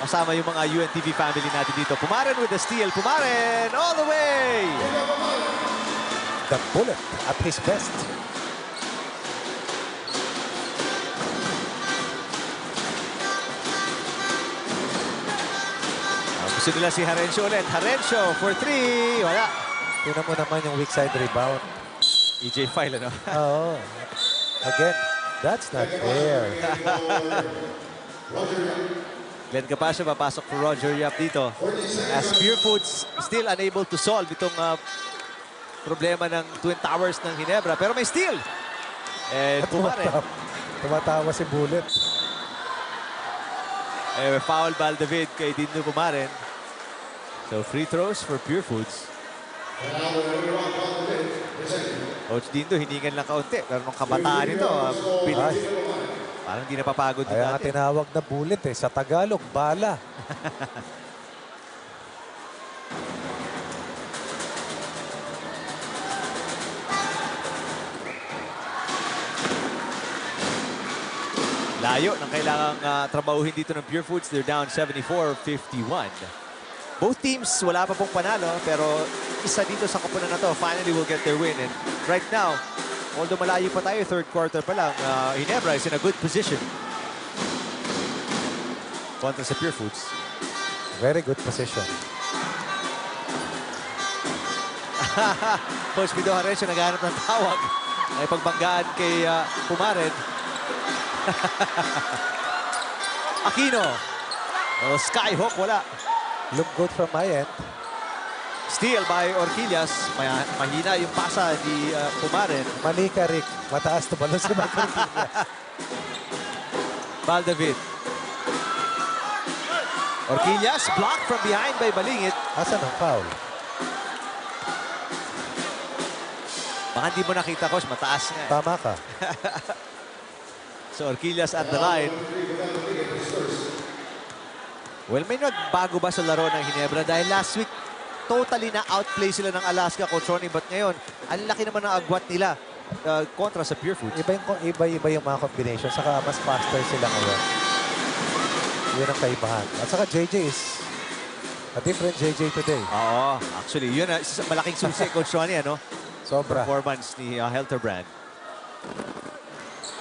Speaker 3: Kasama yung mga UNTV family natin dito. Pumaren with the steal. Pumaren all the way!
Speaker 4: The bullet at his best.
Speaker 3: Gusto nila si Harencio ulit. Harencio for 3. Wala.
Speaker 4: Tingnan mo naman yung weak side rebound.
Speaker 3: EJ File, ano?
Speaker 4: Oo. Again, that's not fair.
Speaker 3: Glenn Capasio papasok for Roger Yap dito. As Purefoods still unable to solve itong problema ng Twin Towers ng Ginebra. Pero may steal. And Pumaren.
Speaker 4: Tumatawa si Bullet.
Speaker 3: Foul ball David kay Dindo Pumaren. So free throws for Purefoods. Coach Dindo, hiningan lang kaunti. Pero nung kabataan nito, parang di napapagod din
Speaker 4: Kaya nga
Speaker 3: natin.
Speaker 4: tinawag na Bullet eh. Sa Tagalog, bala.
Speaker 3: Layo ng kailangang trabahuhin dito ng Purefoods. They're down 74-51. Both teams wala pa pong panalo, pero isa dito sa koponan na to finally will get their win. And right now, although malayo pa tayo, third quarter pa lang, Ginebra is in a good position kontra sa Purefoods.
Speaker 4: Very good position.
Speaker 3: Coach Pido Harencio naghanap ng tawag. Ay pagbanggaan kay Pumaren. Aquino. Oh, skyhook, wala.
Speaker 4: Look good from my end.
Speaker 3: Steal by Orquillas. Mahina yung pasa ni Pumaren.
Speaker 4: Mali ka, Rick. Mataas to balon si Michael Orquillas.
Speaker 3: Baldavid. Orquillas blocked from behind by Balingit.
Speaker 4: Asan ang foul?
Speaker 3: Baka hindi mo nakita, Coach. Mataas nga.
Speaker 4: Tama ka.
Speaker 3: So Orquillas at the line. Well, may nagbago ba sa laro ng Ginebra? Dahil last week, totally na-outplay sila ng Alaska, Coach Ronnie. But ngayon, ang laki naman ng agwat nila kontra sa Purefoods.
Speaker 4: Iba-iba yung mga combination. Saka mas faster sila ngayon. Yun ang kaibahan. At saka JJ is a different JJ today.
Speaker 3: Oo, actually, yun malaking susi, Coach Ronnie, ano?
Speaker 4: Sobra.
Speaker 3: Performance ni Helterbrand.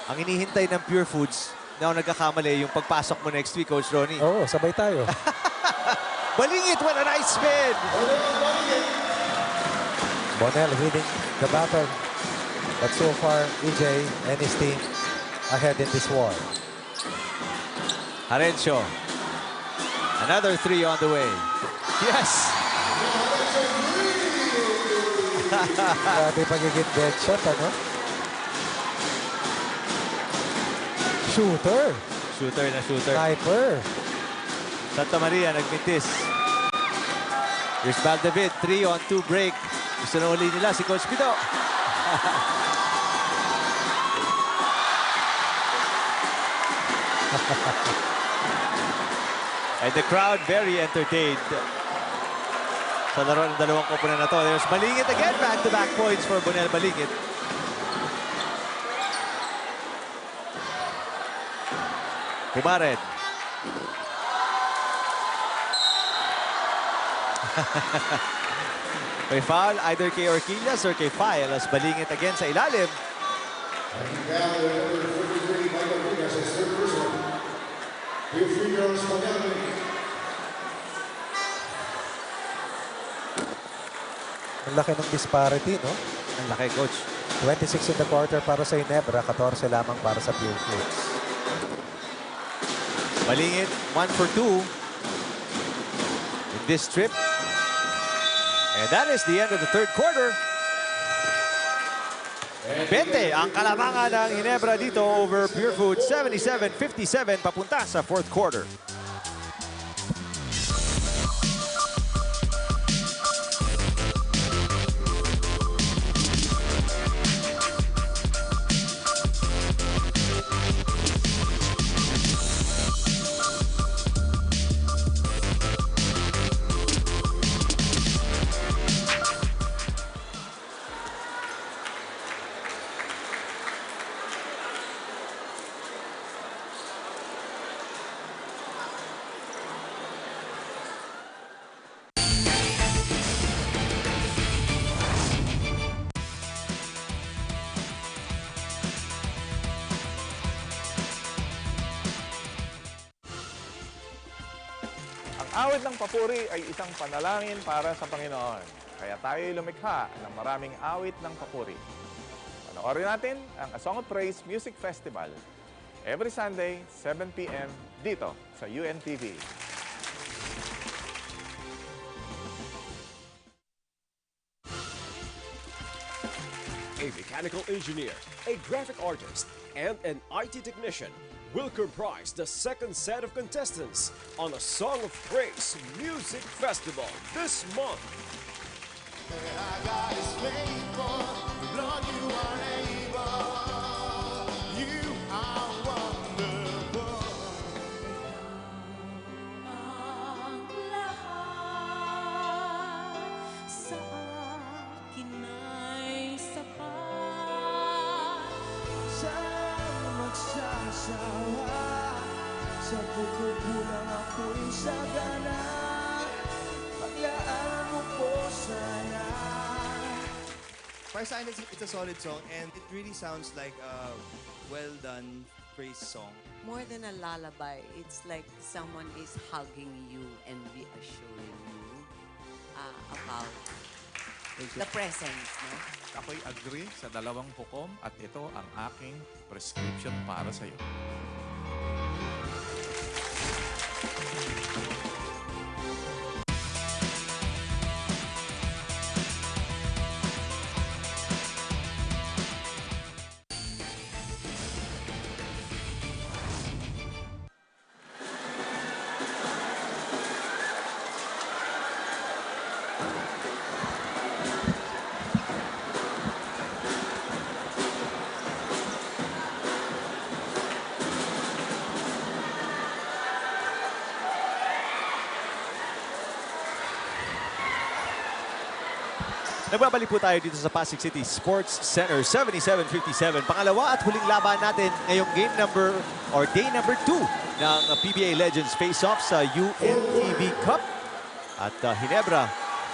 Speaker 3: Ang inihintay ng Purefoods na nagkakamali yung pagpasok mo next week, Coach Ronnie.
Speaker 4: Oo, sabay tayo.
Speaker 3: Balingit, what a nice spin!
Speaker 4: Bonel winning the battle. But so far, EJ and his team ahead in this war.
Speaker 3: Harencio. Another 3 on the way. Yes!
Speaker 4: Grabe pagiging dead shot, ano? Shooter.
Speaker 3: Shooter na shooter.
Speaker 4: Sniper.
Speaker 3: Santa Maria nagmintis. Here's Baldavid, 3 on 2 break. Gusto na uli nila si Coach Pido. And the crowd very entertained sa laro ng dalawang koponan na to. There's Balingit again. Back-to-back points for Bonel Balingit. Pumaren. May foul either kay Orquillas or kay File as Balingit again sa ilalim.
Speaker 4: Ang laki ng disparity, no?
Speaker 3: Ang laki, Coach.
Speaker 4: 26 in the quarter para sa Ginebra, 14 lamang para sa Purefoods.
Speaker 3: Balingit, 1 for 2 in this trip. And that is the end of the third quarter. 20 ang kalamangan ng Ginebra dito over Purefoods. 77-57 papunta sa fourth quarter.
Speaker 20: awit ng papuri ay isang panalangin para sa Panginoon. Kaya tayo'y lumikha ng maraming awit ng papuri. Panoorin natin ang A Song of Praise Music Festival every Sunday, 7 p.m. dito sa UNTV.
Speaker 10: A mechanical engineer, a graphic artist, and an IT technician will comprise the second set of contestants on A Song of Praise Music Festival this month.
Speaker 15: Sa pagkukulang ako'y sagana, paglaan mo po sana.
Speaker 21: Para sa akin, it's a solid song and it really sounds like a well-done praise song.
Speaker 17: More than a lullaby, it's like someone is hugging you and reassuring you about the presence. No?
Speaker 18: Ako'y agree sa dalawang hukom at ito ang aking prescription para sa iyo.
Speaker 3: Nagbabalik po tayo dito sa Pasig City Sports Center, 77-57. Pangalawa at huling laban natin ngayong day number 2 ng PBA Legends Face-off sa UNTV Cup. At Ginebra,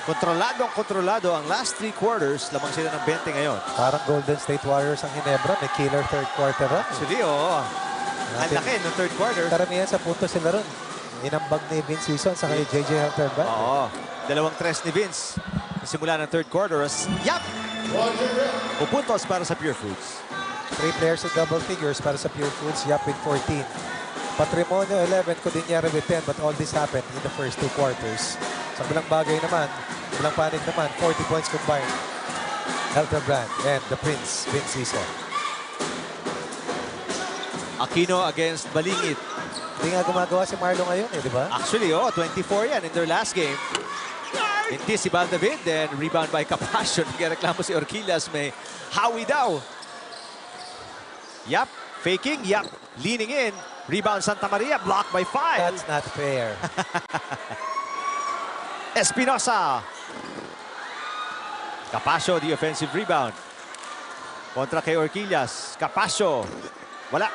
Speaker 3: kontrolado ang last 3 quarters. Lamang sila ng 20 ngayon.
Speaker 4: Parang Golden State Warriors ang Ginebra. May killer third quarter run.
Speaker 3: Actually, oo. Ang laki ng third quarter.
Speaker 4: Karamihan sa puntos sila ron. Inambag ni Vince Season sa kay JJ Halterbat.
Speaker 3: Oo. Dalawang tres ni Vince. Simula ng third quarter as Yap! Pupuntos para sa Purefoods.
Speaker 4: 3 players in double figures para sa Purefoods. Yap with 14. Patrimonio 11, Codinera with 10. But all this happened in the first 2 quarters. Sa bilang bagay naman, bilang panig naman, 40 points combined. Halterbrand and the Prince, Vince Season.
Speaker 3: Aquino against Balingit.
Speaker 4: Hindi nga gumagawa si Marlo ngayon eh, di ba?
Speaker 3: Actually, 24 yan in their last game. Hindi si Valdavid, then rebound by Capasio. Nagreklamo si Orquillas, may Howie daw. Yap, faking, Yap, leaning in. Rebound Santa Maria, blocked by 5.
Speaker 4: That's not fair.
Speaker 3: Espinosa. Capasio, the offensive rebound. Kontra kay Orquillas. Capasio. Wala.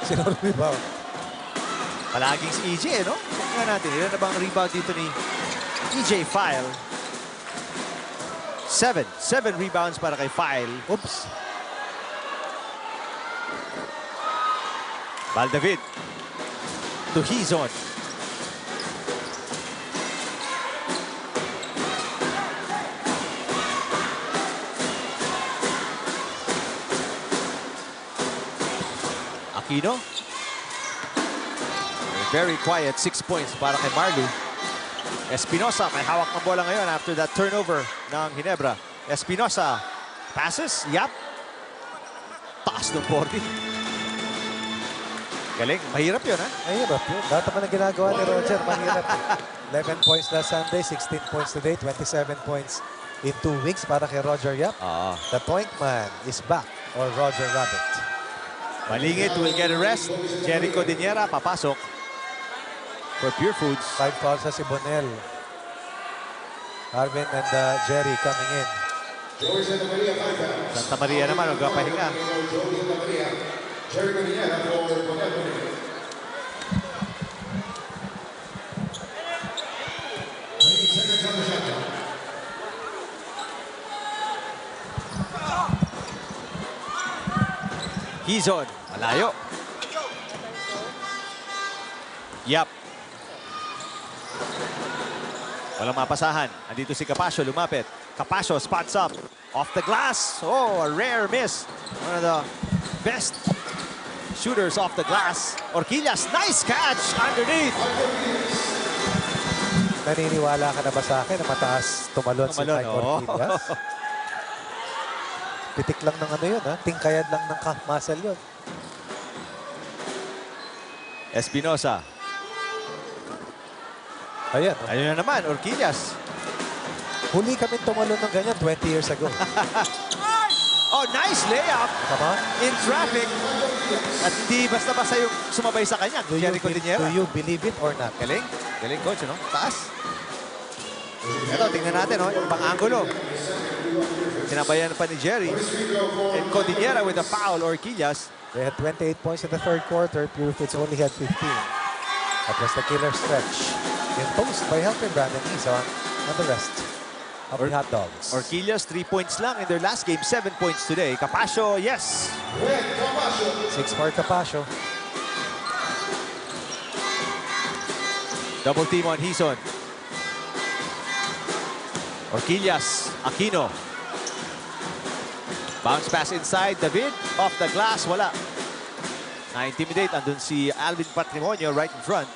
Speaker 4: Sino rebound?
Speaker 3: Palaging si EJ, no? Tingnan natin, ilan na bang rebound dito ni EJ File? 7 rebounds para kay File. Oops. Valdavid to Hizon. Aquino. Very quiet, 6 points para kay Marlu. Espinosa, may hawak ng bola ngayon after that turnover ng Ginebra. Espinosa, passes, Yap. Taas ng 40. Galing, mahirap yun, ha?
Speaker 4: Mahirap yun. Lahat naman ang ginagawa ni Roger, mahirap. 11 points last Sunday, 16 points today, 27 points in 2 weeks para kay Roger Yap. The point man is back, or Roger Rabbit.
Speaker 3: Balingit will get a rest. Jericho Diniera, papasok. For Purefoods.
Speaker 4: 5 fouls sa si Bonel. Arvin and Jerry coming in.
Speaker 3: Santa Maria naman, magpapahinga. Hizon, malayo. Yap. Walang mapasahan. Andito si Capasio, lumapit. Capasio spots up. Off the glass. Oh, a rare miss. One of the best shooters off the glass. Orquillas, nice catch underneath.
Speaker 4: Naniniwala ka na ba sa akin na mataas tumalon si Mike Orquillas? Pitik lang ng ano yun, ha? Tingkayad lang ng calf muscle yun.
Speaker 3: Espinosa.
Speaker 4: Ayan.
Speaker 3: Ayun na naman, Orquillas.
Speaker 4: Huli kami tumalon ng ganyan 20 years ago.
Speaker 3: Oh, nice layup.
Speaker 4: Come on.
Speaker 3: In traffic. At hindi basta-basta yung sumabay sa kanya.
Speaker 4: Do you believe it or not?
Speaker 3: Galing. Galing, coach, no? Taas. Ito, tingnan natin, no? Yung pang-angulo. Sinabayan pa ni Jerry. And Cordillera with a foul, Orquillas.
Speaker 4: They had 28 points in the third quarter. Purefoods only had 15. That was the killer stretch. Imposed by helping Brandon Isa on the rest of the hot dogs.
Speaker 3: Orquillas, 3 points lang in their last game. 7 points today. Capasio, yes.
Speaker 4: 6 for Capasio.
Speaker 3: Double team on Hison. Orquillas, Aquino. Bounce pass inside. David, off the glass, wala. Na-intimidate. Andun si Alvin Patrimonio right in front.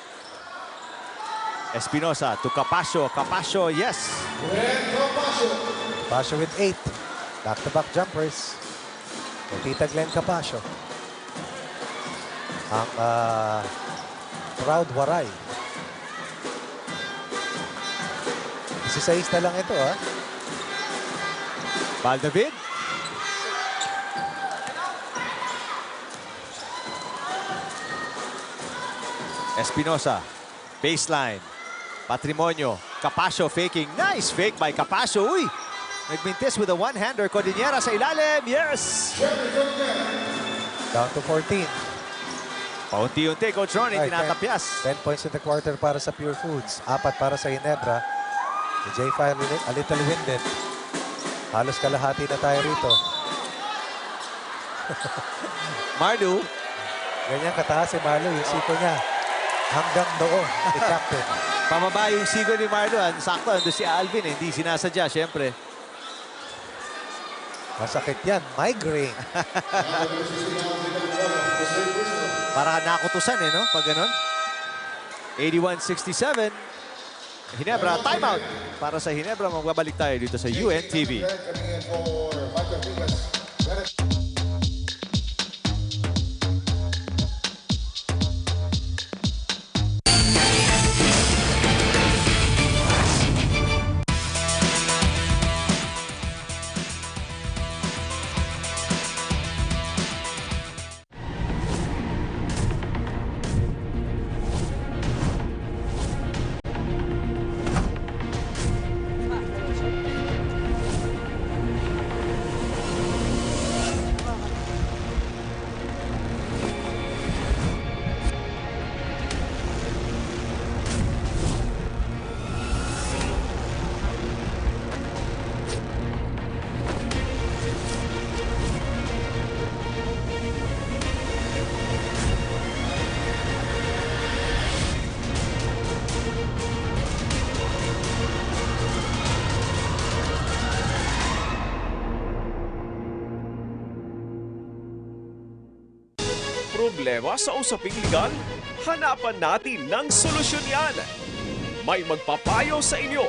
Speaker 3: Espinosa to Capasio. Capasio, yes.
Speaker 4: Capasio with 8. Back-to-back jumpers. For Tita Glenn Capasio. Ang proud waray. 16 na lang ito, ha?
Speaker 3: Valdavid. Espinosa. Baseline. Patrimonio. Capasio faking. Nice fake by Capasio. Uy! Nagmintis with a one-hander. Cordillera sa ilalim. Yes!
Speaker 4: Down to 14.
Speaker 3: Paunti-unti, Coach Ronnie, tinatapyas.
Speaker 4: 10 points in the quarter para sa Purefoods. 4 para sa Ginebra. Si J5 a little winded. Halos kalahati na tayo rito.
Speaker 3: Mardu.
Speaker 4: Ganyan kataas si Marlo. Yung siko niya. Hanggang noo. Si Captain.
Speaker 3: Pamaba yung sigo ni Marlo. Sakto, ando si Alvin. Hindi sinasadya, syempre.
Speaker 4: Masakit yan. Migraine.
Speaker 3: Para nakutusan eh, no? Pag ganun. 81-67. Ginebra, timeout. Para sa Ginebra, magbabalik tayo dito sa UNTV.
Speaker 10: Problema sa usaping legal? Hanapan natin ng solusyon yan. May magpapayo sa inyo.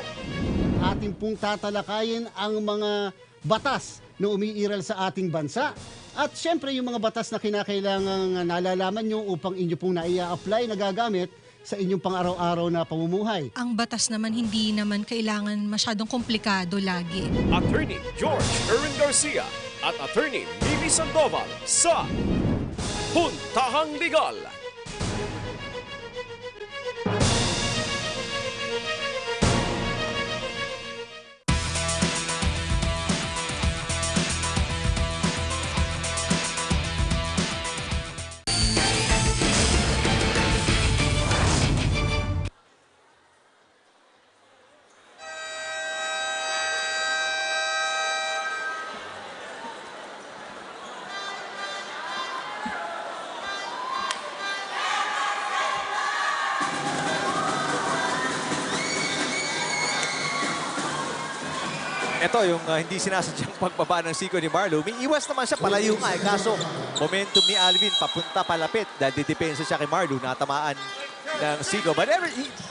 Speaker 2: Ating pong tatalakayin ang mga batas na umiiral sa ating bansa. At syempre yung mga batas na kinakailangang nalalaman nyo upang inyo pong naia-apply, nagagamit sa inyong pang-araw-araw na pamumuhay.
Speaker 22: Ang batas naman hindi naman kailangan masyadong komplikado lagi.
Speaker 10: Attorney George Erwin Garcia at Attorney Mimi Sandoval sa Puntahang Legal.
Speaker 3: Ito yung hindi sinasadyang pagbaba ng siko ni Marlo. May iwas naman siya, palayo nga. Kaso momentum ni Alvin papunta palapit dahil didepensa siya kay Marlo. Natamaan ng siko. But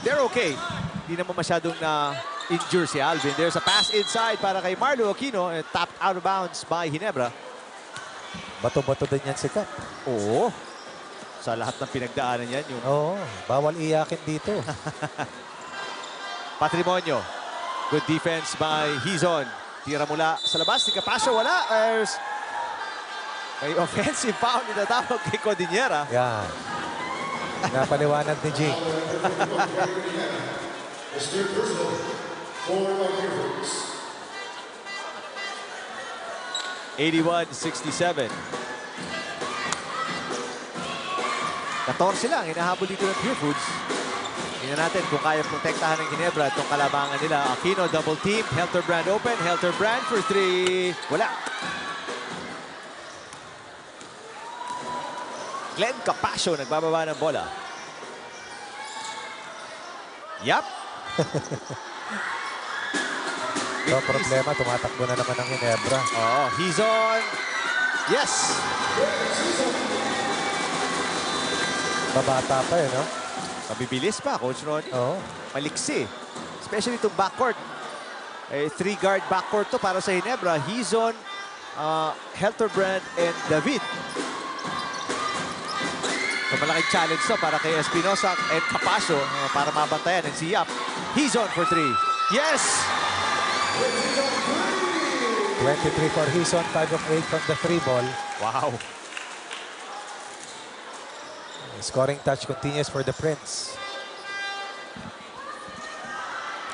Speaker 3: they're okay. Hindi naman masyadong na-injure si Alvin. There's a pass inside para kay Marlo Aquino. Tapped out of bounds by Ginebra.
Speaker 4: Bato-bato din yan si Cap.
Speaker 3: Oo. Sa lahat ng pinagdaanan yan.
Speaker 4: Oo. Bawal iyakin dito.
Speaker 3: Patrimonio. Good defense by Hizon. Tira mula sa labas. Ni Capasio wala. There's may offensive foul na tatawag kay Codinera.
Speaker 4: Yan. Napaliwanag ni Jake.
Speaker 6: Mr. Personal, for the Purefoods.
Speaker 3: 81-67. 14 lang. Hinahabol dito ng Purefoods. Tingnan natin kung kaya protektahan ng Ginebra itong kalabangan nila. Aquino double team. Helterbrand open. Helterbrand for 3. Wala. Glenn Capasio nagbababa ng bola. Yap.
Speaker 4: So, problema, tumatakbo na naman ang Ginebra.
Speaker 3: Oh, he's on. Yes.
Speaker 4: Babata pa no?
Speaker 3: Mabibilis pa, Coach Ronnie.
Speaker 4: Oo.
Speaker 3: Maliksi. Especially itong backcourt. 3-guard backcourt to para sa Ginebra. He's on Helterbrand and David. So, malaking challenge to para kay Espinosa and Capasio para mabantayan. And si Yap, he's on for 3. Yes!
Speaker 4: 23 for Hizon, 5 of 8 from the free ball.
Speaker 3: Wow.
Speaker 4: Scoring touch continues for the Prince.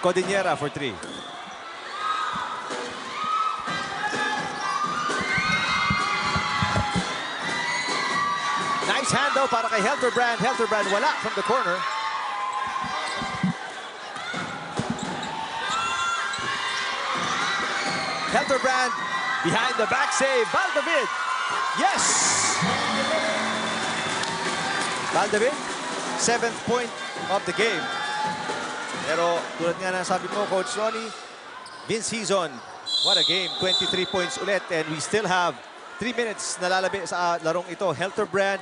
Speaker 3: Codinera for 3. Nice handle para kay Helterbrand. Helterbrand wala from the corner. Helterbrand behind the back save. Valdavid. Yes! Valdavid, 7th point of the game. Pero tulad nga na sabi mo, Coach Ronnie, Vince Hizon, what a game. 23 points ulit and we still have 3 minutes na lalabi sa larong ito. Helterbrand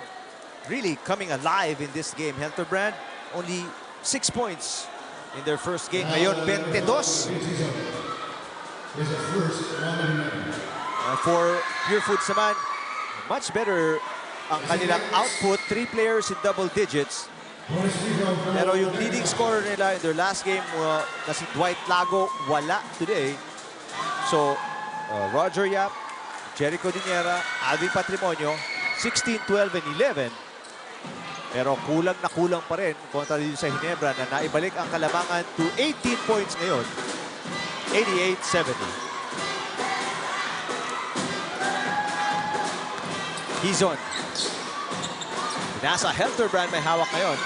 Speaker 3: really coming alive in this game. Helterbrand only 6 points in their first game. Ngayon, 22. For Purefoods naman, much better ang kanilang output. 3 players in double digits. Pero yung leading scorer nila in their last game na si Dwight Lago, wala today. So, Roger Yap, Jericho Diniera, Alvin Patrimonio, 16, 12, and 11. Pero kulang na kulang pa rin kontra dito sa Ginebra na naibalik ang kalamangan to 18 points ngayon. 88-70. Hizon. Nasa Helterbrand may hawak ngayon.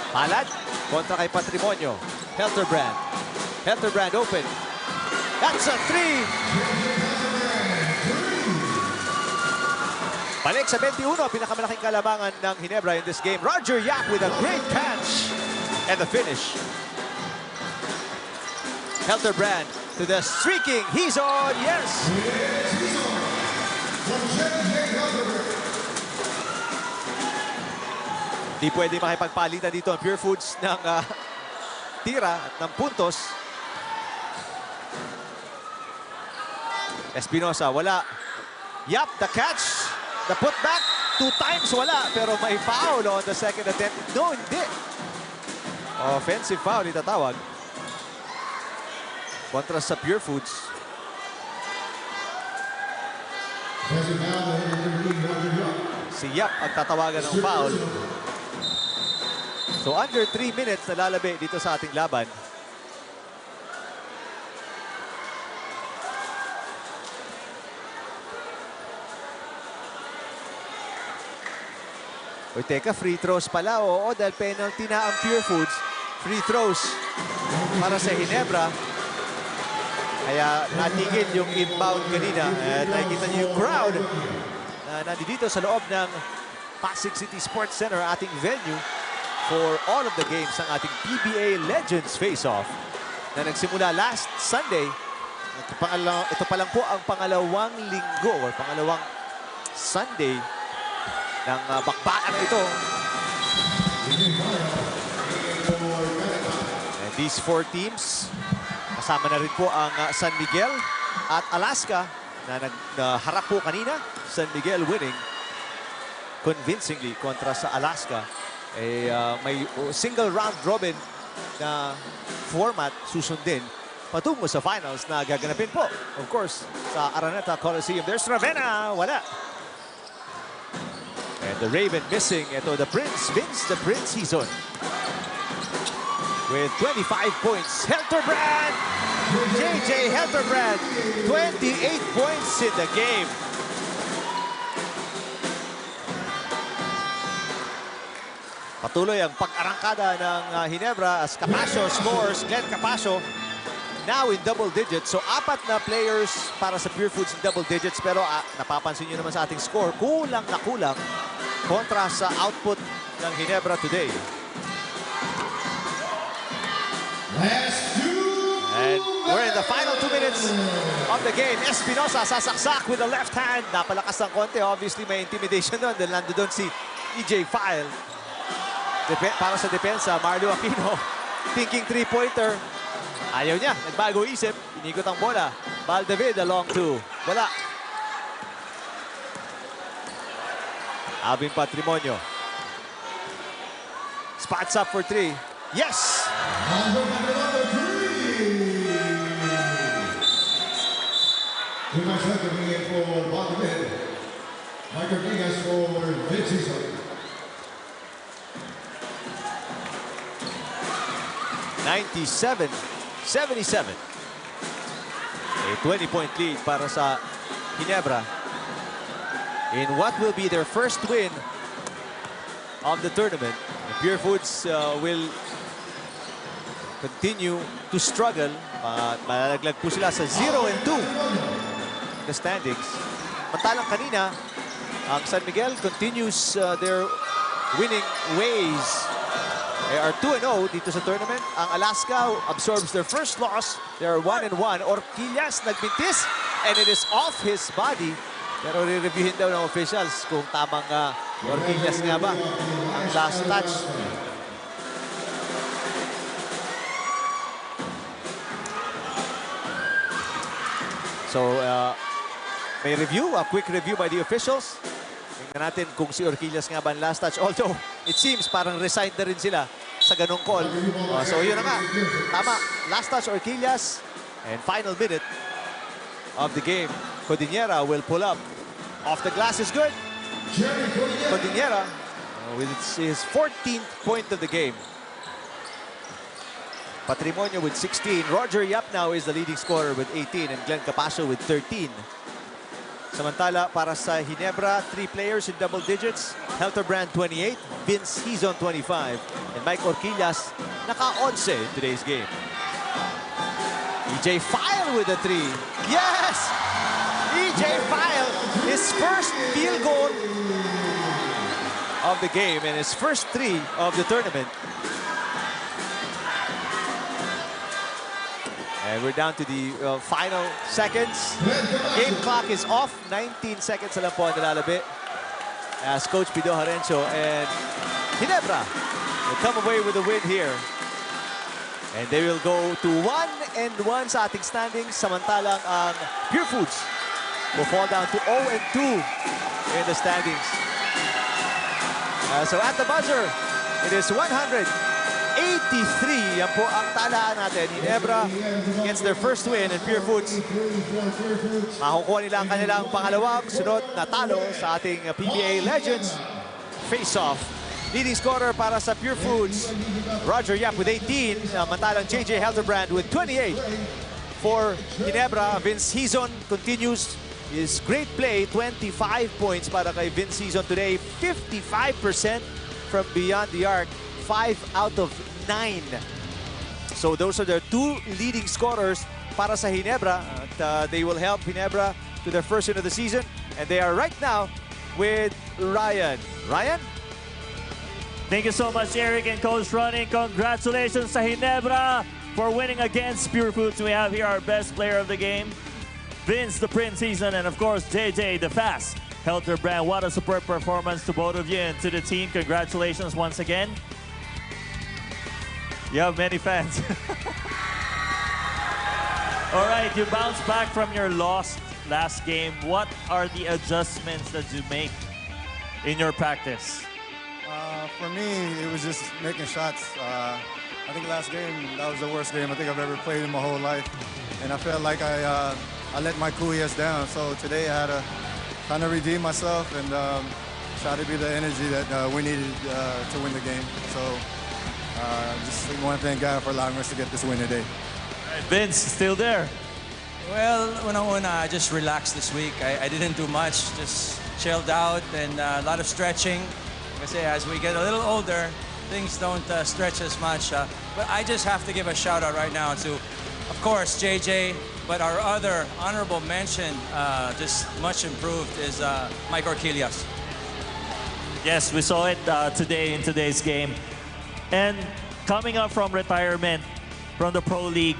Speaker 3: Palad kontra kay Patrimonio. Helterbrand. Helterbrand open. That's a 3. Balik sa 21, pinakamalaking kalamangan ng Ginebra in this game. Roger Yap with a great catch. And the finish. Helterbrand to the streaking. He's on. Yes. Di pwede makipagpalitan dito ang Purefoods ng tira at ng puntos. Espinosa, wala. Yap, the catch. The putback. 2 times, wala. Pero may foul on the second attempt. No, hindi. Offensive foul itatawag. Kontra sa Purefoods. Si Yap ang tatawagan ng foul. So under 3 minutes na lalabi dito sa ating laban. O teka, free throws pala. Oo, dahil penalty na ang Purefoods. Free throws para sa Ginebra. Kaya natigil yung inbound kanina. At nakikita niyo yung crowd na nandito sa loob ng Pasig City Sports Center, ating venue for all of the games ng ating PBA Legends Face-off. na nagsimula last Sunday. Ito pa lang po ang pangalawang linggo or pangalawang Sunday ng bakbakan ito. And these 4 teams, kasama na rin po ang San Miguel at Alaska na nagharap po kanina. San Miguel winning convincingly kontra sa Alaska. May single round robin na format susundin patungo sa finals na gaganapin po, of course, sa Araneta Coliseum. There's Ravenna, wala. And the Raven missing. Ito, the Prince, Vince, the Prince Hizon. With 25 points. Helterbrand! JJ Helterbrand, 28 points in the game. Patuloy ang pag-arangkada ng Ginebra as Capasio scores. Glenn Capasio now in double digits. So 4 na players para sa Purefoods in double digits. Pero napapansin nyo naman sa ating score, kulang na kulang kontra sa output ng Ginebra today. And we're in the final 2 minutes of the game. Espinosa sasaksak with the left hand. Napalakas ng konti. Obviously may intimidation doon. Dahil nando doon si EJ File. Para sa depensa, Marlo Aquino thinking 3-pointer. Ayaw niya. Nagbago isip. Inikot ang bola. Valdavid along 2. Wala. Alvin Patrimonio. Spots up for 3. Yes!
Speaker 6: Coming in for Valdavid. Michael Diaz for Vince.
Speaker 3: 97-77. A 20-point lead para sa Ginebra in what will be their first win of the tournament. The Purefoods will continue to struggle. Malalaglag po sila sa 0-2 in the standings. Mantalang kanina, ang San Miguel continues their winning ways. They are 2-0 dito sa tournament. Ang Alaska absorbs their first loss. They are 1-1. Orquillas nagbintis and it is off his body. Pero re-reviewin daw ng officials kung tamang Orquillas nga ba ang last touch. So, may review, a quick review by the officials. Tingnan natin kung si Orquillas nga ba ang last touch. Although, it seems parang resigned na rin sila sa ganong call. So, yun na nga. Tama. Last touch, Orquillas. And final minute of the game. Codinera will pull up. Off the glass is good. Codinera with his 14th point of the game. Patrimonio with 16. Roger Yap now is the leading scorer with 18. And Glenn Capasio with 13. Samantala, para sa Ginebra, 3 players in double digits. Helterbrand, 28. Vince Hizon, 25. And Mike Orquillas, naka-11 in today's game. EJ File with the 3. Yes! EJ File, his first field goal of the game and his first 3 of the tournament. And we're down to the final seconds. Game clock is off. 19 seconds na lang po ang nalalabi. As Coach Pido Harencio and Ginebra will come away with a win here. And they will go to 1-1 sa ating standings. Samantalang ang Purefoods will fall down to 0-2 in the standings. So at the buzzer, it is 183. Yan po ang talaan natin. Ginebra gets their first win and Purefoods makukuha nila ang kanilang pangalawang sunod na talo sa ating PBA Legends Face-off. Leading scorer para sa Purefoods, Roger Yap with 18. Mantalang JJ Helterbrand with 28. For Ginebra, Vince Hizon continues his great play. 25 points para kay Vince Hizon today. 55% from beyond the arc. 5 out of 9. So those are their 2 leading scorers para sa Ginebra. They will help Ginebra to their first win of the season. And they are right now with Ryan. Ryan?
Speaker 11: Thank you so much, Eric and Coach Ronnie. Congratulations sa Ginebra.
Speaker 1: for winning against Purefoods. We have here our best player of the game, Vince, the Prince Season, and of course, JJ, the Fast Healthier Brand. What a superb performance to both of you and to the team. Congratulations once again. You have many fans. All right, you bounced back from your loss last game. What are the adjustments that you make in your practice?
Speaker 11: For me, it was just making shots. I think last game, that was the worst game I think I've ever played in my whole life. And I felt like I let my Kuyas down. So today I had to kind of redeem myself and try to be the energy that we needed to win the game. So just want to thank God for allowing us to get this win today.
Speaker 1: All right, Vince, still there?
Speaker 13: Well, unang-una, I just relaxed this week. I didn't do much, just chilled out and a lot of stretching. Kasi as we get a little older, things don't stretch as much. But I just have to give a shout out right now to, of course, JJ, but our other honorable mention, just much improved, is Mike Orquillas.
Speaker 1: Yes, we saw it today in today's game. And coming up from retirement from the Pro League,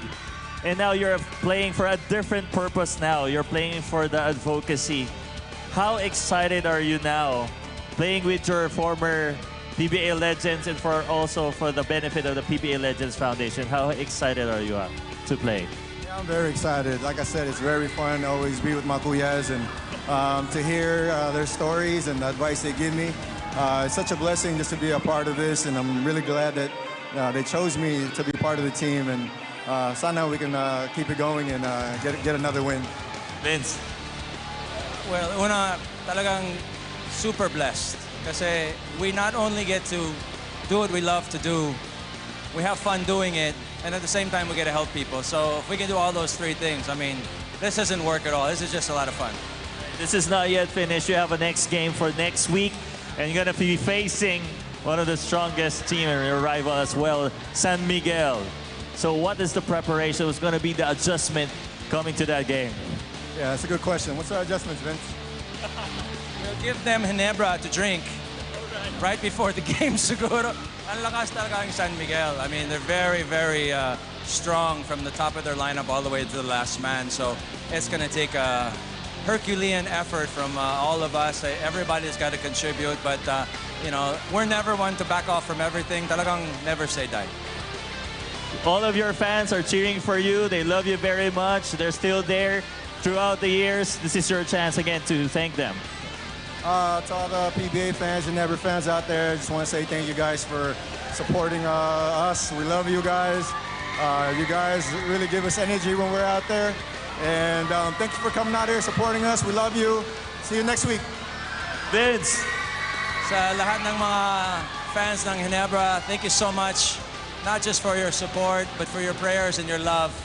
Speaker 1: and now you're playing for a different purpose now. You're playing for the advocacy. How excited are you now playing with your former PBA Legends and also for the benefit of the PBA Legends Foundation? How excited are you to play?
Speaker 11: Yeah, I'm very excited. Like I said, it's very fun to always be with my Kuyas and to hear their stories and the advice they give me. It's such a blessing just to be a part of this, and I'm really glad that they chose me to be part of the team. And sana we can keep it going and get another win.
Speaker 1: Vince?
Speaker 13: Well, una, talagang super blessed. Kasi we not only get to do what we love to do, we have fun doing it, and at the same time we get to help people. So if we can do all those three things, I mean, this isn't work at all. This is just a lot of fun.
Speaker 1: This is not yet finished. You have a next game for next week, and you're going to be facing one of the strongest team and your rival as well, San Miguel. So what is the preparation? What's going to be the adjustment coming to that game?
Speaker 11: Yeah, that's a good question. What's our adjustments, Vince?
Speaker 13: We'll give them Ginebra to drink right before the game, siguro. Ang lakas talaga ng San Miguel. I mean, they're very, very strong from the top of their lineup all the way to the last man. So it's going to take a Herculean effort from all of us. Everybody's got to contribute, but you know, we're never one to back off from everything. Talagang never say die.
Speaker 1: All of your fans are cheering for you. They love you very much. They're still there throughout the years. This is your chance again to thank them.
Speaker 11: To all the PBA fans and Ginebra fans out there, I just want to say thank you guys for supporting us. We love you guys. You guys really give us energy when we're out there. And thank you for coming out here, supporting us. We love you. See you next week.
Speaker 1: Vince.
Speaker 13: Sa lahat ng mga fans ng Ginebra, thank you so much. Not just for your support, but for your prayers and your love.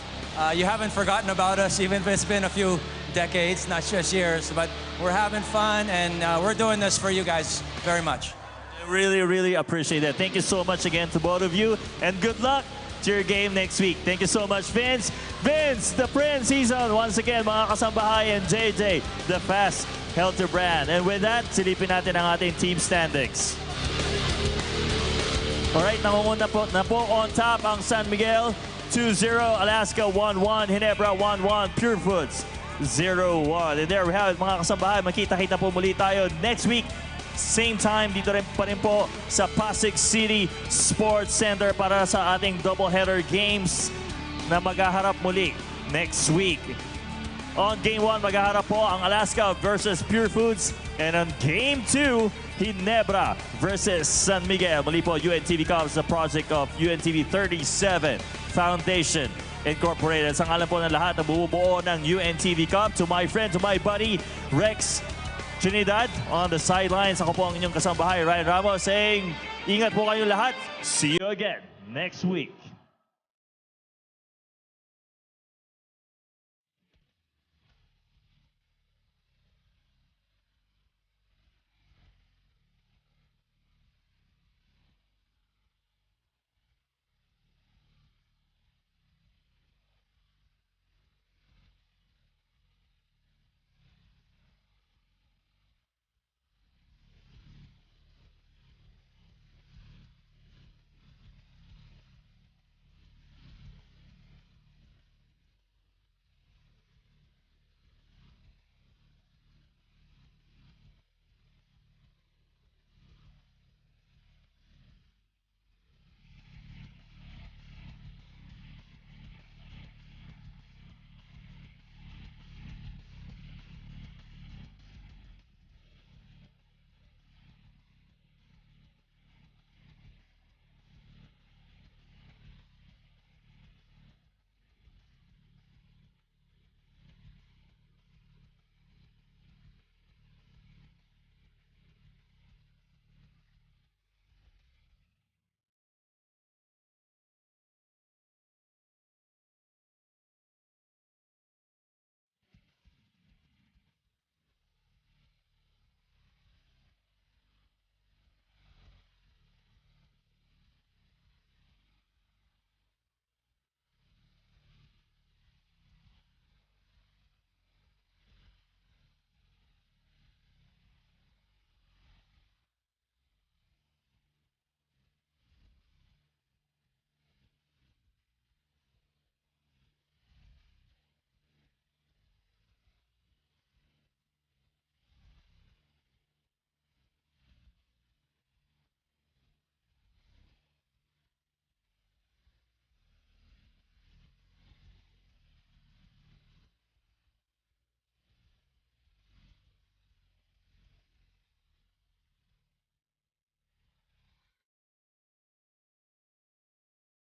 Speaker 13: You haven't forgotten about us, even if it's been a few decades, not just years, but we're having fun, and we're doing this for you guys very much.
Speaker 1: I really, really appreciate that. Thank you so much again to both of you, and good luck to your game next week. Thank you so much, Vince. Vince, the Prince Season, once again, mga kasambahay, and JJ, the Fast Healthier Brand. And with that, silipin natin ang ating team standings. Alright, nangunguna na po on top ang San Miguel, 2-0, Alaska 1-1, Ginebra 1-1, Purefoods 0-1. And there we have it, mga kasambahay. Makita-kita po muli tayo next week. Same time, dito rin pa rin po sa Pasig City Sports Center para sa ating doubleheader games na maghaharap muli next week. On Game 1, maghaharap po ang Alaska versus Purefoods. And on Game 2, Ginebra versus San Miguel. Muli po, UNTV Cup is a project of UNTV 37 Foundation Incorporated. Sa ngalan po ng lahat na bumubuo ng UNTV Cup, to my friend, to my buddy, Rex Trinidad on the sidelines. Ako po ang inyong kasambahay, Ryan Ramos, saying, ingat po kayong lahat. See you again next week.